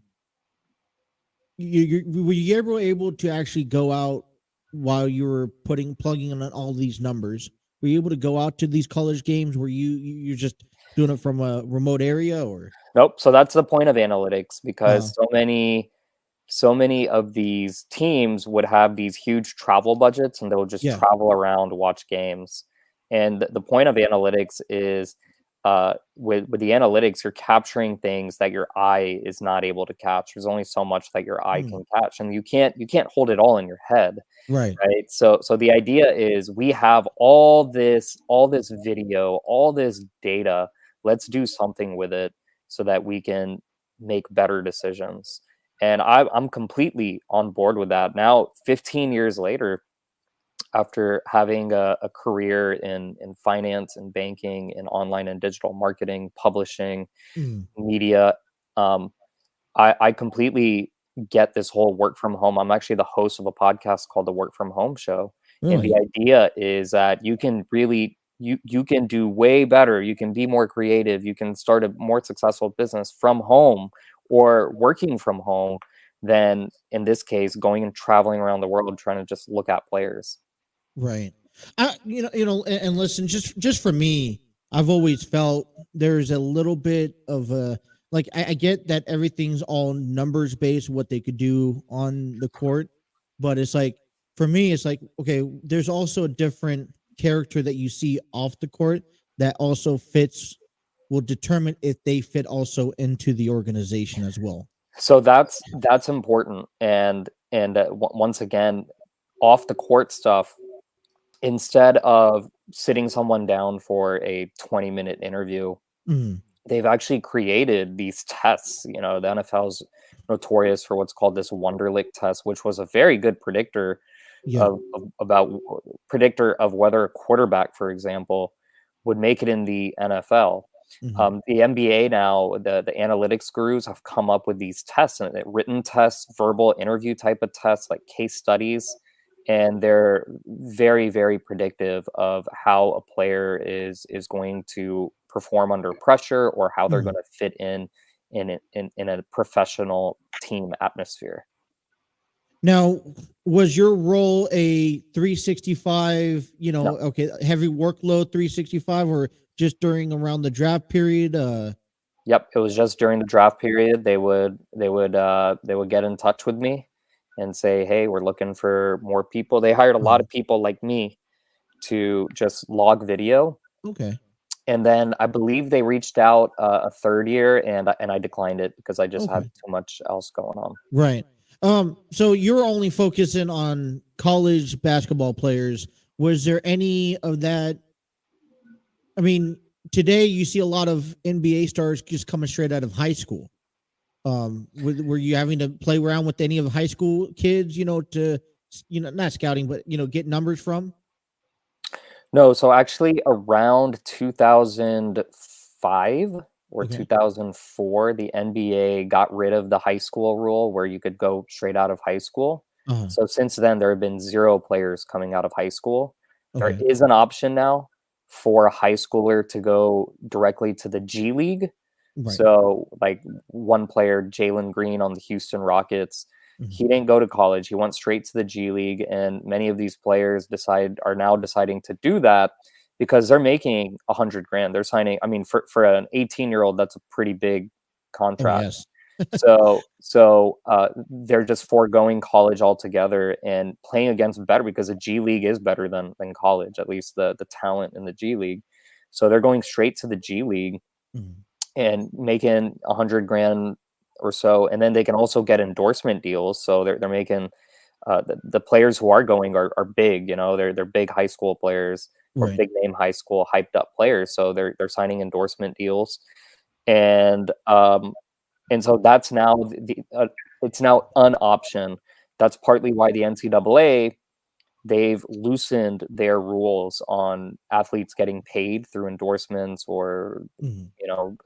Speaker 1: you ever able to actually go out while you were plugging in all these numbers? Were you able to go out to these college games? Were you're just doing it from a remote area, or?
Speaker 3: Nope. So that's the point of analytics, because
Speaker 1: Uh-huh.
Speaker 3: so many of these teams would have these huge travel budgets and they'll just
Speaker 1: Yeah.
Speaker 3: travel around, watch games. And the point of analytics is with the analytics, you're capturing things that your eye is not able to catch. There's only so much that your eye can catch, and you can't hold it all in your head.
Speaker 1: Right.
Speaker 3: Right. So the idea is we have all this video, all this data. Let's do something with it so that we can make better decisions. And I'm completely on board with that. Now, 15 years later, after having a career in finance and banking and online and digital marketing, publishing, media, I completely get this whole work from home. I'm actually the host of a podcast called The Work From Home Show. And the
Speaker 1: Really?
Speaker 3: idea is that you can really, you can do way better. You can be more creative. You can start a more successful business from home or working from home than, in this case, going and traveling around the world trying to just look at players.
Speaker 1: Right. And listen, just for me, I've always felt there's a little bit of a like I get that everything's all numbers based, what they could do on the court, but it's like for me, it's like okay, there's also a different character that you see off the court that also fits will determine if they fit also into the organization as well.
Speaker 3: So that's important. And once again, off the court stuff, instead of sitting someone down for a 20-minute interview, they've actually created these tests. You know, the NFL's notorious for what's called this Wonderlic test, which was a very good predictor
Speaker 1: Yeah.
Speaker 3: predictor of whether a quarterback, for example, would make it in the NFL. The NBA now, the analytics gurus have come up with these tests, and written tests, verbal interview type of tests, like case studies, and they're very, very predictive of how a player is going to perform under pressure or how they're going to fit in a professional team atmosphere.
Speaker 1: Now, was your role a 365,
Speaker 3: No.
Speaker 1: okay, heavy workload 365 or just during around the draft period?
Speaker 3: Yep, it was just during the draft period. They would get in touch with me and say, "Hey, we're looking for more people." They hired a lot of people like me to just log video.
Speaker 1: Okay.
Speaker 3: And then I believe they reached out a third year, and I declined it because I just had too much else going on.
Speaker 1: Right. So you're only focusing on college basketball players. Was there any of that? I mean, today you see a lot of NBA stars just coming straight out of high school. Were you having to play around with any of the high school kids, to, not scouting, but, get numbers from?
Speaker 3: No, so actually around 2005 or 2004, the NBA got rid of the high school rule where you could go straight out of high school. So since then, there have been 0 players coming out of high school. There is an option now for a high schooler to go directly to the G League.
Speaker 1: Right.
Speaker 3: So like one player, Jalen Green on the Houston Rockets, he didn't go to college. He went straight to the G League, and many of these players are now deciding to do that because they're making $100 grand. They're signing. I mean, for an 18-year-old, that's a pretty big contract.
Speaker 1: Yes.
Speaker 3: So they're just foregoing college altogether and playing against better, because the G League is better than college, at least the talent in the G League. So they're going straight to the G League and making $100 grand or so, and then they can also get endorsement deals. So they're making the players who are going are big. They're big high school players, or
Speaker 1: Right.
Speaker 3: big name high school hyped up players. So they're signing endorsement deals, and so that's now it's now an option. That's partly why the NCAA, they've loosened their rules on athletes getting paid through endorsements or
Speaker 1: Mhm.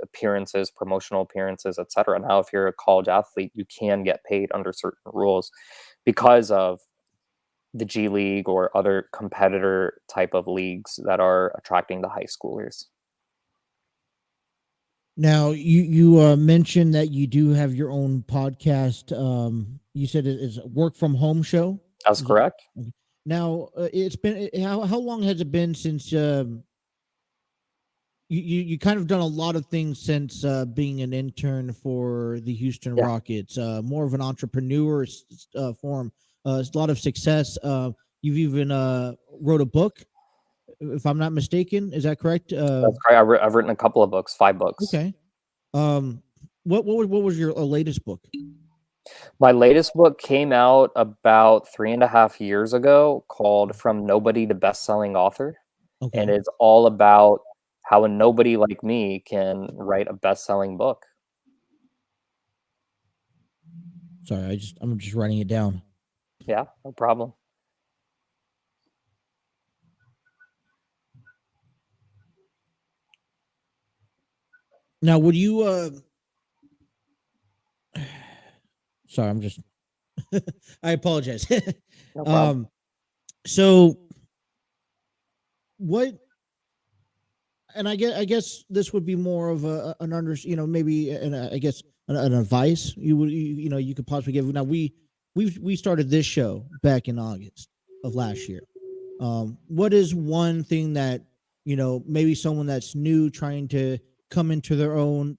Speaker 3: appearances, promotional appearances, etc. Now, if you're a college athlete, you can get paid under certain rules because of the G League or other competitor type of leagues that are attracting the high schoolers.
Speaker 1: Now you mentioned that you do have your own podcast. You said it is a work from home show.
Speaker 3: That's
Speaker 1: Is it?
Speaker 3: correct.
Speaker 1: Okay. Now it's been how long has it been since you kind of done a lot of things since being an intern for the Houston
Speaker 3: Yeah.
Speaker 1: Rockets, more of an entrepreneur form, a lot of success. You've even wrote a book, if I'm not mistaken. Is that correct?
Speaker 3: That's correct. I've written a couple of books, 5 books.
Speaker 1: Okay. What was your latest book?
Speaker 3: My latest book came out about 3.5 years ago, called From Nobody to Best-Selling Author.
Speaker 1: Okay.
Speaker 3: And it's all about how a nobody like me can write a best-selling book.
Speaker 1: Sorry, I'm just writing it down.
Speaker 3: Yeah, no problem.
Speaker 1: Now, would you sorry, I'm just I apologize.
Speaker 3: No problem.
Speaker 1: So what, and I guess this would be more of an maybe I guess an advice you could possibly give. Now we started this show back in August of last year. What is one thing that maybe someone that's new trying to come into their own,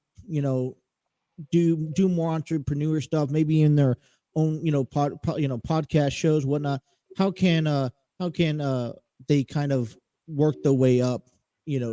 Speaker 1: do more entrepreneur stuff, maybe in their own podcast shows, whatnot? How can they kind of work their way up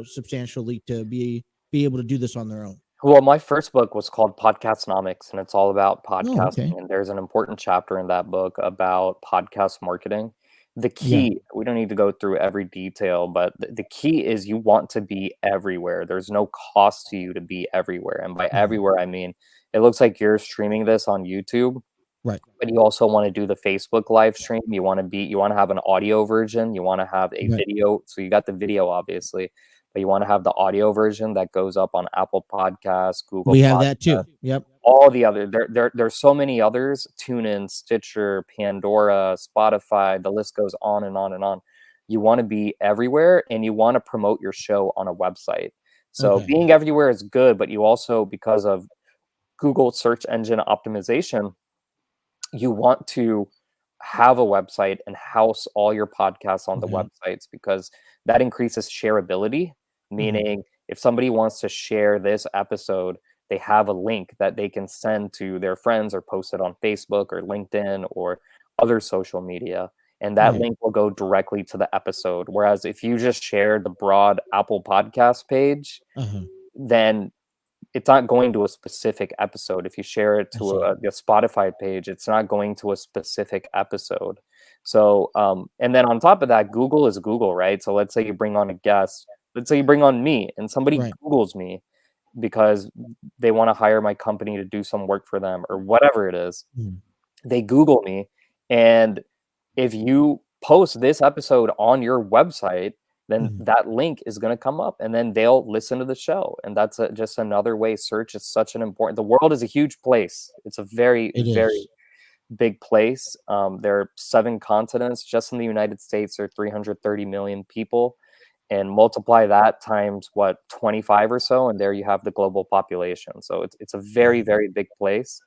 Speaker 1: substantially to be able to do this on their own?
Speaker 3: Well, my first book was called Podcastnomics, and it's all about podcasting.
Speaker 1: Okay.
Speaker 3: And there's an important chapter in that book about podcast marketing. The
Speaker 1: Yeah.
Speaker 3: key, we don't need to go through every detail, but the key is you want to be everywhere. There's no cost to you to be everywhere. And by everywhere, I mean, it looks like you're streaming this on YouTube,
Speaker 1: Right.
Speaker 3: but you also want to do the Facebook live stream. You want to have an audio version. You want to have a
Speaker 1: Right.
Speaker 3: video. So you got the video, obviously, but you want to have the audio version that goes up on Apple Podcasts, Google
Speaker 1: We have
Speaker 3: Podcasts,
Speaker 1: that too. Yep.
Speaker 3: all the other. There's so many others: TuneIn, Stitcher, Pandora, Spotify. The list goes on and on and on. You want to be everywhere, and you want to promote your show on a website. So
Speaker 1: Okay.
Speaker 3: being everywhere is good, but you also, because of Google search engine optimization, you want to have a website and house all your podcasts on the
Speaker 1: Okay.
Speaker 3: websites, because that increases shareability, meaning if somebody wants to share this episode, they have a link that they can send to their friends or post it on Facebook or LinkedIn or other social media, and that
Speaker 1: Right.
Speaker 3: link will go directly to the episode. Whereas if you just share the broad Apple Podcast page,
Speaker 1: Uh-huh.
Speaker 3: then it's not going to a specific episode. If you share it
Speaker 1: I
Speaker 3: to
Speaker 1: see.
Speaker 3: the Spotify page, it's not going to a specific episode. So, and then on top of that, Google is Google, right? So let's say you bring on a guest, let's say you bring on me, and somebody
Speaker 1: Right.
Speaker 3: Googles me because they want to hire my company to do some work for them or whatever it is.
Speaker 1: Mhm.
Speaker 3: They Google me, and if you post this episode on your website, then
Speaker 1: Mhm.
Speaker 3: that link is going to come up, and then they'll listen to the show. And that's just another way. Search is such an important. The world is a huge place. It's a very,
Speaker 1: It
Speaker 3: very
Speaker 1: is.
Speaker 3: big place. There are 7 continents. Just in the United States, there are 330 million people, and multiply that times 25 or so, and there you have the global population. So it's a very, very big place,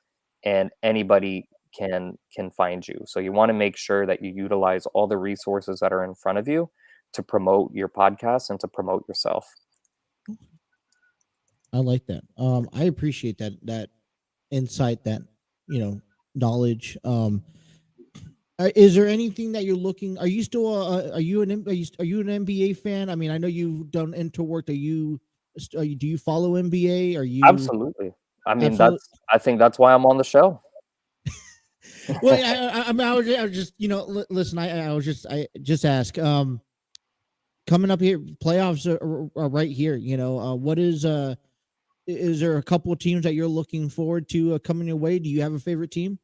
Speaker 3: and anybody can find you. So you want to make sure that you utilize all the resources that are in front of you to promote your podcast and to promote yourself.
Speaker 1: I like that. I appreciate that insight, that knowledge. Is there anything that you're looking? Are you still? Are you an NBA fan? I mean, I know you've done inter work. Do you follow NBA? Are you
Speaker 3: Absolutely. I mean,
Speaker 1: Absolute-
Speaker 3: I think that's why I'm on the show.
Speaker 1: Well, I mean, I was just listen. I just ask. coming up here, playoffs are right here. What is there a couple of teams that you're looking forward to coming your way? Do you have a favorite team?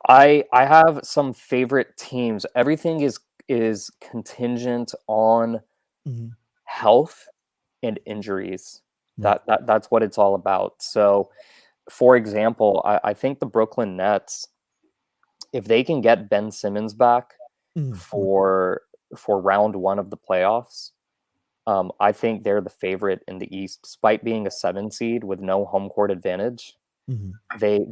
Speaker 3: I have some favorite teams. Everything is contingent on
Speaker 1: Mhm.
Speaker 3: health and injuries.
Speaker 1: Right.
Speaker 3: That's what it's all about. So, for example, I think the Brooklyn Nets, if they can get Ben Simmons back
Speaker 1: Mhm.
Speaker 3: for round one of the playoffs, I think they're the favorite in the East, despite being a 7 seed with no home court advantage.
Speaker 1: Mhm.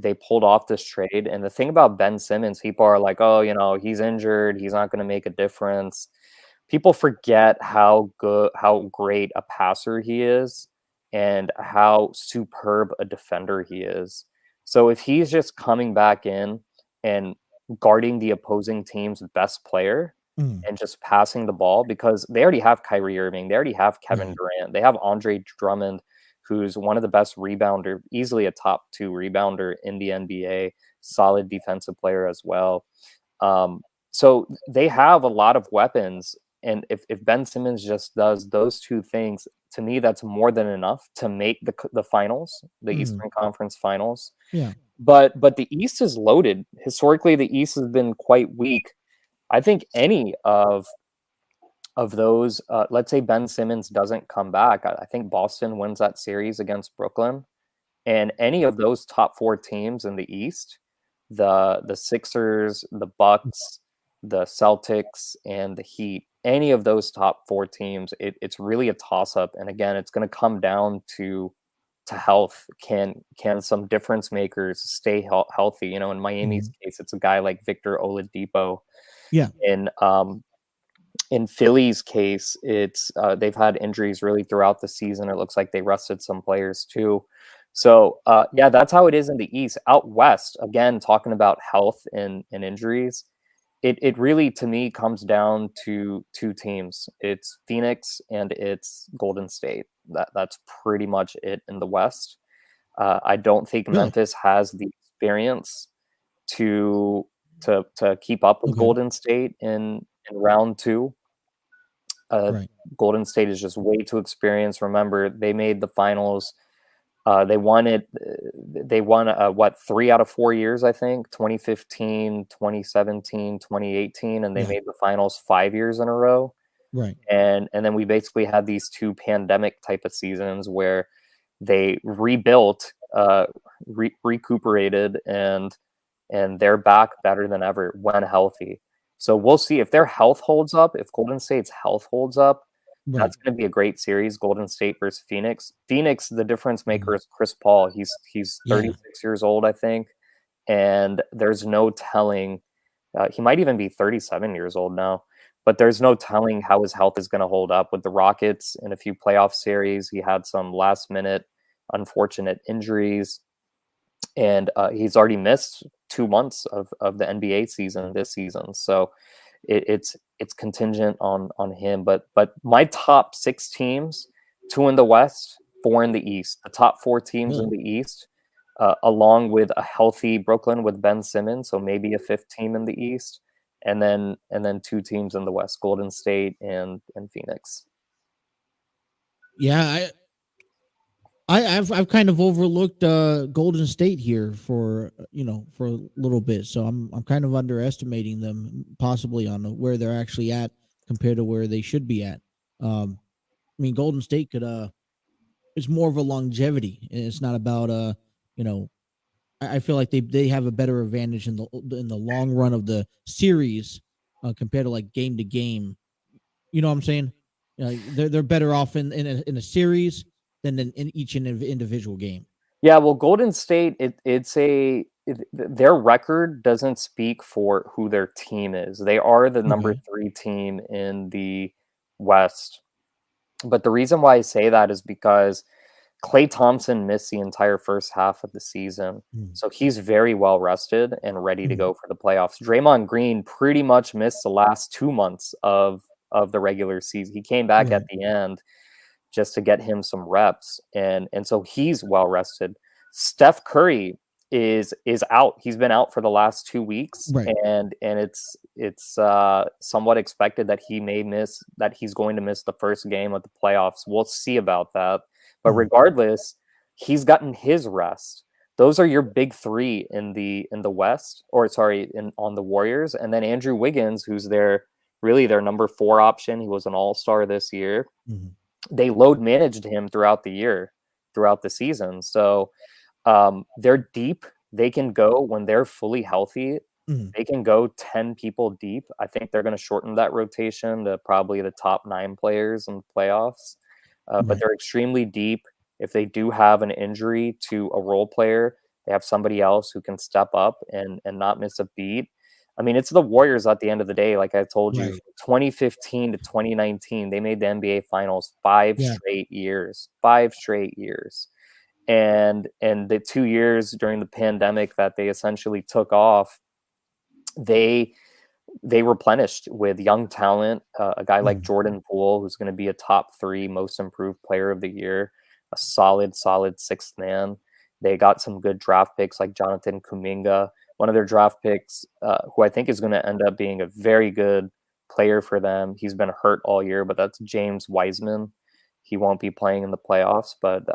Speaker 3: They pulled off this trade, and the thing about Ben Simmons, people are like, "Oh, he's injured. He's not going to make a difference." People forget how great a passer he is, and how superb a defender he is. So if he's just coming back in and guarding the opposing team's best player
Speaker 1: Mhm.
Speaker 3: and just passing the ball, because they already have Kyrie Irving, they already have Kevin
Speaker 1: Right.
Speaker 3: Durant, they have Andre Drummond, who's one of the best rebounder, easily a top 2 rebounder in the NBA, solid defensive player as well. So they have a lot of weapons, and if Ben Simmons just does those 2 things, to me, that's more than enough to make the finals, the
Speaker 1: Mhm.
Speaker 3: Eastern Conference Finals.
Speaker 1: Yeah.
Speaker 3: But the East is loaded. Historically, the East has been quite weak. I think any of those, let's say Ben Simmons doesn't come back, I think Boston wins that series against Brooklyn, and any of those top 4 teams in the East, the Sixers, the Bucks, the Celtics, and the Heat, any of those top 4 teams, it's really a toss-up, and again, it's gonna come down to health. Can some difference makers stay healthy? In Miami's case, it's a guy like Victor Oladipo.
Speaker 1: Yeah.
Speaker 3: In Philly's case, it's they've had injuries really throughout the season. It looks like they rested some players too. So yeah, that's how it is in the East. Out West, again, talking about health and injuries, it really to me comes down to 2 teams. It's Phoenix and it's Golden State. That's pretty much it in the West. I don't think
Speaker 1: Really?
Speaker 3: Memphis has the experience to to keep up with
Speaker 1: Okay.
Speaker 3: Golden State in round 2.
Speaker 1: Right.
Speaker 3: Golden State is just way too experienced. Remember, they made the finals. They won it. They won what 3 out of 4 years, I think. 2015, 2017, 2018, and they
Speaker 1: Yeah.
Speaker 3: made the finals 5 years in a row.
Speaker 1: Right.
Speaker 3: And then we basically had these 2 pandemic type of seasons where they rebuilt, recuperated, and they're back better than ever when healthy. So we'll see if their health holds up, if Golden State's health holds up,
Speaker 1: Right.
Speaker 3: that's going to be a great series, Golden State versus Phoenix. Phoenix, the difference maker
Speaker 1: Mhm.
Speaker 3: is Chris Paul. He's
Speaker 1: Yeah.
Speaker 3: 36 years old, I think, and there's no telling. He might even be 37 years old now, but there's no telling how his health is going to hold up with the Rockets in a few playoff series. He had some last minute unfortunate injuries, and he's already missed 2 months of the NBA season this season. So it's contingent on him. But my top 6 teams, 2 in the West, 4 in the East. The top 4 teams in
Speaker 1: Really?
Speaker 3: the East, along with a healthy Brooklyn with Ben Simmons, so maybe a 5th team in the East, and then 2 teams in the West, Golden State and Phoenix.
Speaker 1: Yeah. I've kind of overlooked Golden State here for for a little bit, so I'm kind of underestimating them possibly on where they're actually at compared to where they should be at. I mean, Golden State could it's more of a longevity, and it's not about you know I feel like they have a better advantage in the long run of the series compared to like game to game. You know what I'm saying? They're better off in a series than in each individual game.
Speaker 3: Yeah, well, Golden State, their record doesn't speak for who their team is. They are the number
Speaker 1: Okay.
Speaker 3: 3 team in the West. But the reason why I say that is because Klay Thompson missed the entire first half of the season.
Speaker 1: Mm.
Speaker 3: So he's very well rested and ready to
Speaker 1: Mm.
Speaker 3: go for the playoffs. Draymond Green pretty much missed the last 2 months of the regular season. He came back at
Speaker 1: Right.
Speaker 3: the end just to get him some reps, and so he's well rested. Steph Curry is out. He's been out for the last 2 weeks,
Speaker 1: Right.
Speaker 3: and it's somewhat expected that he's going to miss the first game of the playoffs. We'll see about that. But regardless, he's gotten his rest. Those are your big three in the West, or sorry, on the Warriors, and then Andrew Wiggins, who's their number 4 option. He was an all-star this year. They load managed him throughout the season. So they're deep. They can go when they're fully healthy. They can go 10 people deep. I think they're going to shorten that rotation to probably the top 9 players in the playoffs. But they're extremely deep. If they do have an injury to a role player, they have somebody else who can step up and not miss a beat. I mean, it's the Warriors at the end of the day. Like I told you, 2015 to 2019, they made the NBA Finals 5 straight years. 5 straight years. And the 2 years during the pandemic that they essentially took off, they replenished with young talent, a guy like Jordan Poole, who's going to be a top 3 most improved player of the year, a solid 6th man. They got some good draft picks like Jonathan Kuminga, one of their draft picks, who I think is going to end up being a very good player for them. He's been hurt all year, but that's James Wiseman. He won't be playing in the playoffs, but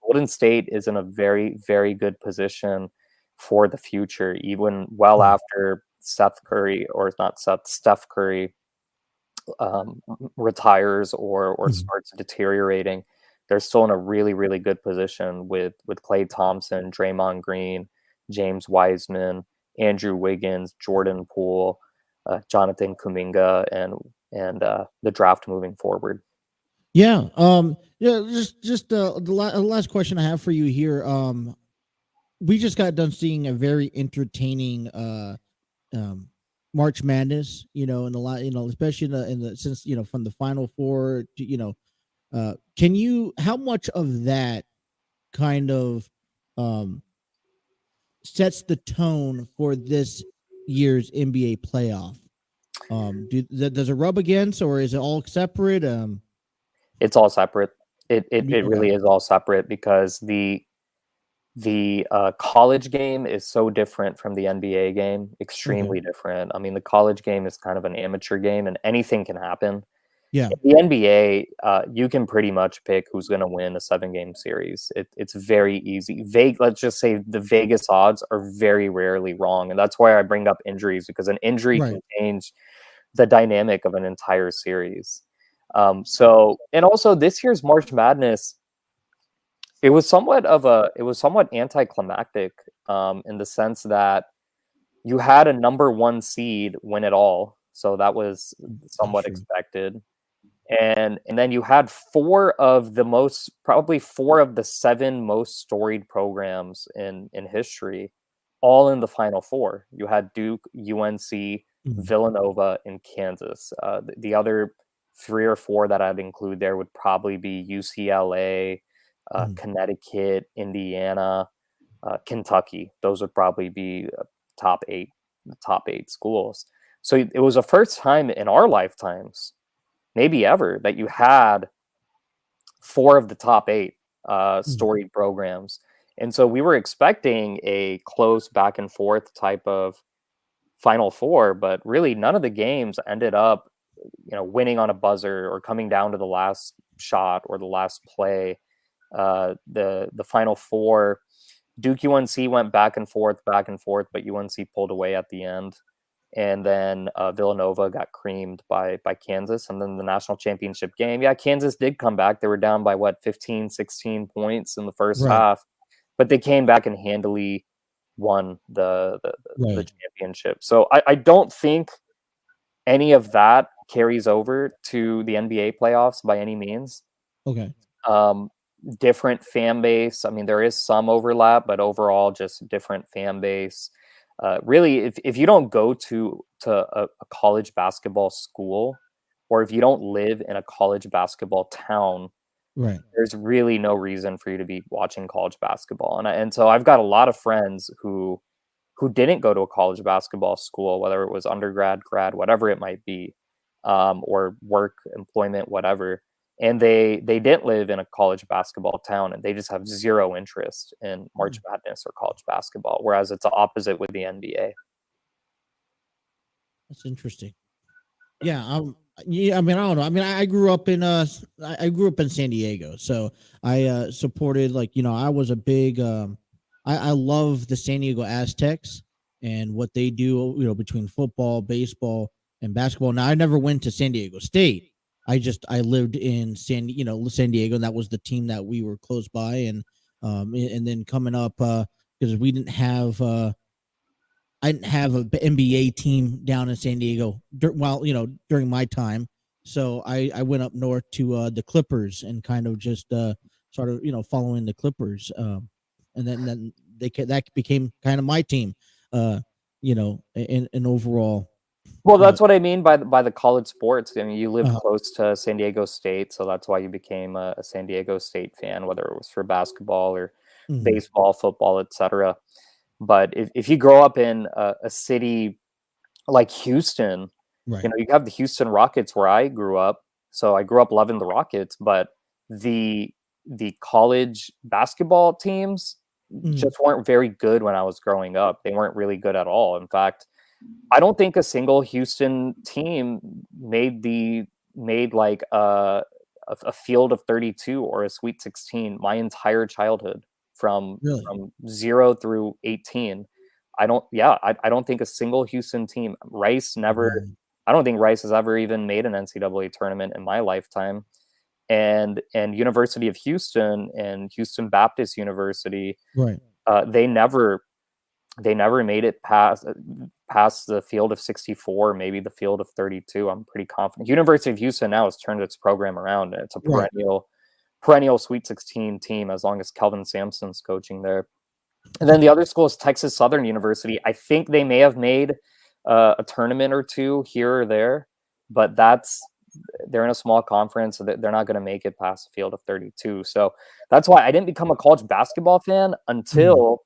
Speaker 3: Golden State is in a very, very good position for the future, even well after Steph Curry retires or starts deteriorating. They're still in a really, really good position with Klay Thompson, Draymond Green, James Wiseman, Andrew Wiggins, Jordan Poole, Jonathan Kuminga, and the draft moving forward.
Speaker 1: Yeah. Just the last question I have for you here. We just got done seeing a very entertaining March Madness, in a lot, especially in the since, from the Final Four to, how much of that kind of sets the tone for this year's NBA playoff? Does it rub against, or is it all separate?
Speaker 3: It's all separate. It really is all separate, because the college game is so different from the NBA game, extremely different. I mean, the college game is kind of an amateur game, and anything can happen.
Speaker 1: Yeah.
Speaker 3: In the NBA, you can pretty much pick who's going to win a 7-game series. It's very easy. Let's just say the Vegas odds are very rarely wrong, and that's why I bring up injuries, because an injury can change the dynamic of an entire series. And also this year's March Madness, it was somewhat anticlimactic in the sense that you had a number 1 seed win it all, so that was somewhat expected, and then you had 4 of the 7 most storied programs in history, all in the Final Four. You had Duke, UNC, Villanova, and Kansas. The other 3 or 4 that I'd include there would probably be UCLA, Connecticut, Indiana, Kentucky. Those would probably be the top 8 schools. So it was the first time in our lifetimes, maybe ever, that you had 4 of the top 8 storied programs. And so we were expecting a close back and forth type of Final Four, but really none of the games ended up, winning on a buzzer or coming down to the last shot or the last play. The Final Four, Duke UNC went back and forth, but UNC pulled away at the end. And then Villanova got creamed by Kansas. And then the national championship game, Kansas did come back. They were down by 15, 16 points in the first half, but they came back and handily won the championship. So I don't think any of that carries over to the NBA playoffs by any means.
Speaker 1: Okay.
Speaker 3: Different fan base. I mean, there is some overlap, but overall just different fan base. Really, if you don't go to a college basketball school, or if you don't live in a college basketball town, there's really no reason for you to be watching college basketball. And so I've got a lot of friends who didn't go to a college basketball school, whether it was undergrad, grad, whatever it might be, or work, employment, whatever. and they didn't live in a college basketball town, and they just have zero interest in March Madness or college basketball, whereas it's the opposite with the NBA.
Speaker 1: That's interesting. Yeah, yeah. I mean, I don't know. I mean, I grew up in I grew up in San Diego, so I supported, like, I was a big I love the San Diego Aztecs and what they do, between football, baseball, and basketball. Now, I never went to San Diego State. I lived in San Diego, and that was the team that we were close by, and then coming up, because we didn't have I didn't have an NBA team down in San Diego during my time. So I went up north to the Clippers and kind of just sort of following the Clippers, and then that became kind of my team, in overall.
Speaker 3: Well, that's what I mean by the college sports. I mean, you lived
Speaker 1: Uh-huh.
Speaker 3: close to San Diego State, so that's why you became a San Diego State fan, whether it was for basketball or
Speaker 1: Mhm.
Speaker 3: baseball, football, etc. But if you grow up in a city like Houston,
Speaker 1: Right.
Speaker 3: you have the Houston Rockets where I grew up. So I grew up loving the Rockets, but the college basketball teams just weren't very good when I was growing up. They weren't really good at all. In fact, I don't think a single Houston team made like a field of 32 or a Sweet 16 my entire childhood from
Speaker 1: Really?
Speaker 3: 0 through 18. I don't think a single Houston team. Rice never.
Speaker 1: Right.
Speaker 3: I don't think Rice has ever even made an NCAA tournament in my lifetime. And University of Houston and Houston Baptist University,
Speaker 1: Right.
Speaker 3: they never made it past the field of 64, maybe the field of 32. I'm pretty confident. University of Houston now has turned its program around, and it's a
Speaker 1: Right.
Speaker 3: perennial Sweet 16 team as long as Kelvin Sampson's coaching there. And then the other school is Texas Southern University. I think they may have made a tournament or two here or there, but they're in a small conference, so they're not going to make it past the field of 32. So that's why I didn't become a college basketball fan until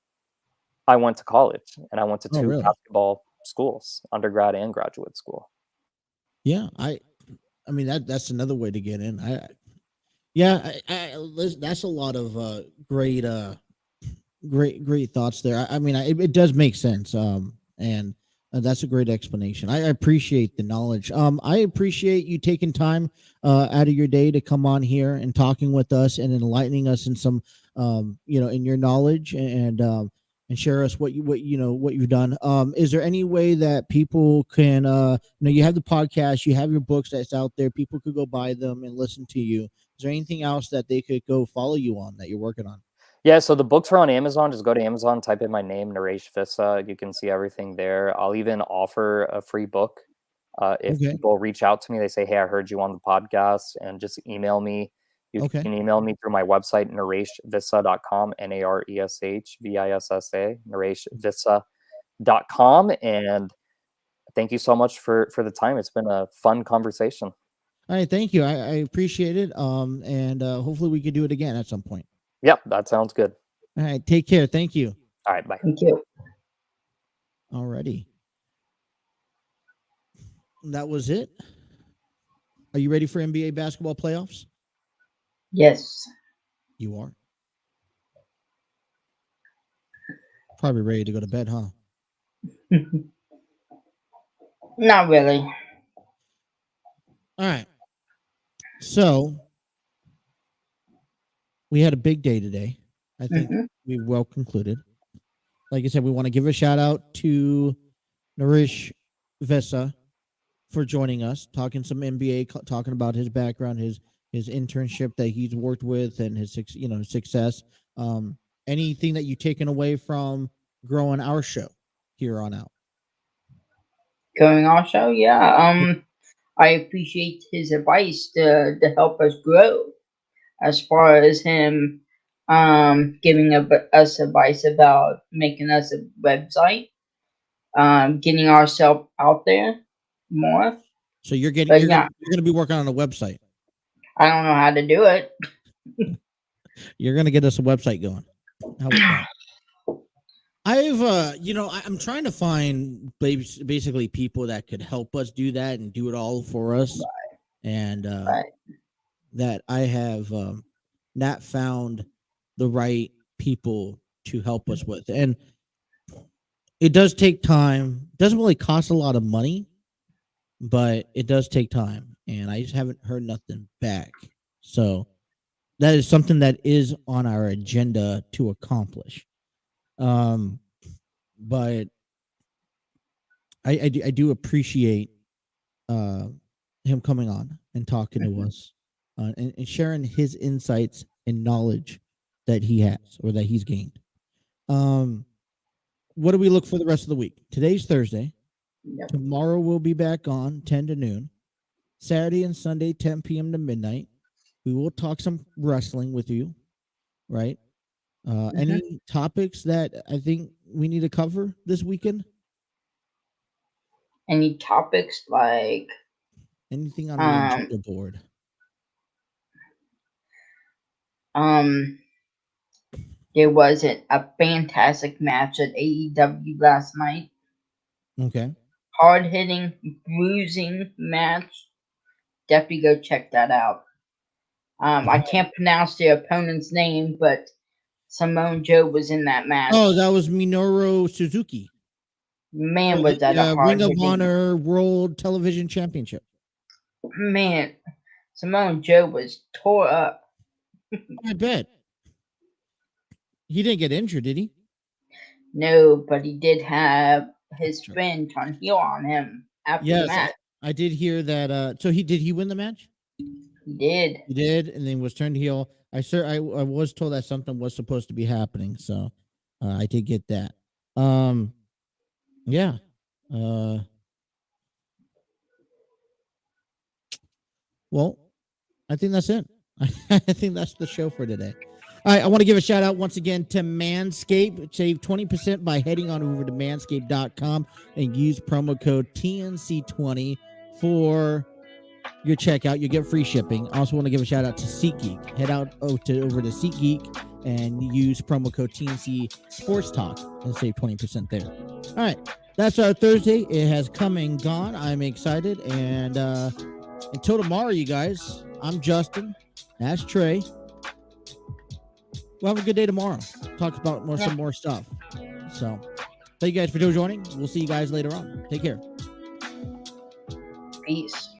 Speaker 3: I went to college, and I went to
Speaker 1: Oh,
Speaker 3: two
Speaker 1: really?
Speaker 3: basketball schools, undergrad and graduate school.
Speaker 1: Yeah, I mean that's another way to get in. That's a lot of great thoughts there. I mean, it does make sense. And that's a great explanation. I appreciate the knowledge. I appreciate you taking time out of your day to come on here and talking with us and enlightening us in some in your knowledge and share us what you've done. Is there any way that people can you have the podcast, you have your books that's out there, people could go buy them and listen to you. Is there anything else that they could go follow you on that you're working on?
Speaker 3: Yeah, so the books are on Amazon. Just go to Amazon, type in my name, Naresh Vissa. You can see everything there. I'll even offer a free book if
Speaker 1: Okay.
Speaker 3: people reach out to me. They say, "Hey, I heard you on the podcast," and just email me. You
Speaker 1: Okay.
Speaker 3: can email me through my website, nareshvissa.com, NARESHVISSA, nareshvissa.com. And thank you so much for the time. It's been a fun conversation.
Speaker 1: All right, thank you. I appreciate it. And hopefully we could do it again at some point.
Speaker 3: Yep, that sounds good.
Speaker 1: All right, take care. Thank you.
Speaker 3: All right, bye.
Speaker 2: Thank you.
Speaker 1: Alrighty. That was it. Are you ready for NBA basketball playoffs?
Speaker 2: Yes.
Speaker 1: You are. Probably ready to go to bed, huh?
Speaker 2: Not really.
Speaker 1: All right. So we had a big day today. I think we well concluded. Like I said, we want to give a shout out to Naresh Vissa for joining us, talking some NBA, talking about his background, his internship that he's worked with, and his success. Anything that you've taken away from growing our show here on out?
Speaker 2: Going on show, yeah. I appreciate his advice to help us grow. As far as him giving us advice about making us a website, getting ourselves out there more.
Speaker 1: So you're
Speaker 2: But
Speaker 1: going
Speaker 2: yeah,
Speaker 1: to be working on a website.
Speaker 2: I don't know how to do it.
Speaker 1: You're going to get us a website going. How about that? I'm trying to find basically people that could help us do that and do it all for us. And
Speaker 2: Right.
Speaker 1: that I have not found the right people to help us with. And it does take time. It doesn't really cost a lot of money, but it does take time. And I just haven't heard nothing back. So that is something that is on our agenda to accomplish. But I do appreciate him coming on and talking to us and sharing his insights and knowledge that he has or that he's gained. What do we look for the rest of the week? Today's Thursday.
Speaker 2: Yep.
Speaker 1: Tomorrow we'll be back on 10 to noon. Saturday and Sunday, 10 p.m. to midnight. We will talk some wrestling with you, right? Any topics that I think we need to cover this weekend?
Speaker 2: Any topics like
Speaker 1: Anything on the agenda board?
Speaker 2: there was a fantastic match at AEW last night.
Speaker 1: Okay.
Speaker 2: Hard hitting, bruising match. Definitely go check that out. I can't pronounce the opponent's name, but Samoa Joe was in that match.
Speaker 1: Oh, that was Minoru Suzuki.
Speaker 2: Man, was that a hard
Speaker 1: Ring of
Speaker 2: hitting.
Speaker 1: Honor World Television Championship.
Speaker 2: Man, Samoa Joe was tore up.
Speaker 1: I bet. He didn't get injured, did he?
Speaker 2: No, but he did have his friend turn heel on him after the
Speaker 1: Yes,
Speaker 2: match.
Speaker 1: I did hear that. So he win the match?
Speaker 2: He did.
Speaker 1: He did, and then was turned heel. I was told that something was supposed to be happening, so I did get that. Yeah. Well, I think that's it. I think that's the show for today. All right, I want to give a shout out once again to Manscaped. Save 20% by heading on over to manscaped.com and use promo code TNC20 for your checkout. You get free shipping. I also want to give a shout out to SeatGeek. Head out over to SeatGeek and use promo code TNC Sports Talk and save 20% there. All right, that's our Thursday. It has come and gone. I'm excited. And until tomorrow, you guys, I'm Justin. That's Trey. We'll have a good day tomorrow. Talk about some more stuff. So, thank you guys for joining. We'll see you guys later on. Take care.
Speaker 2: Peace.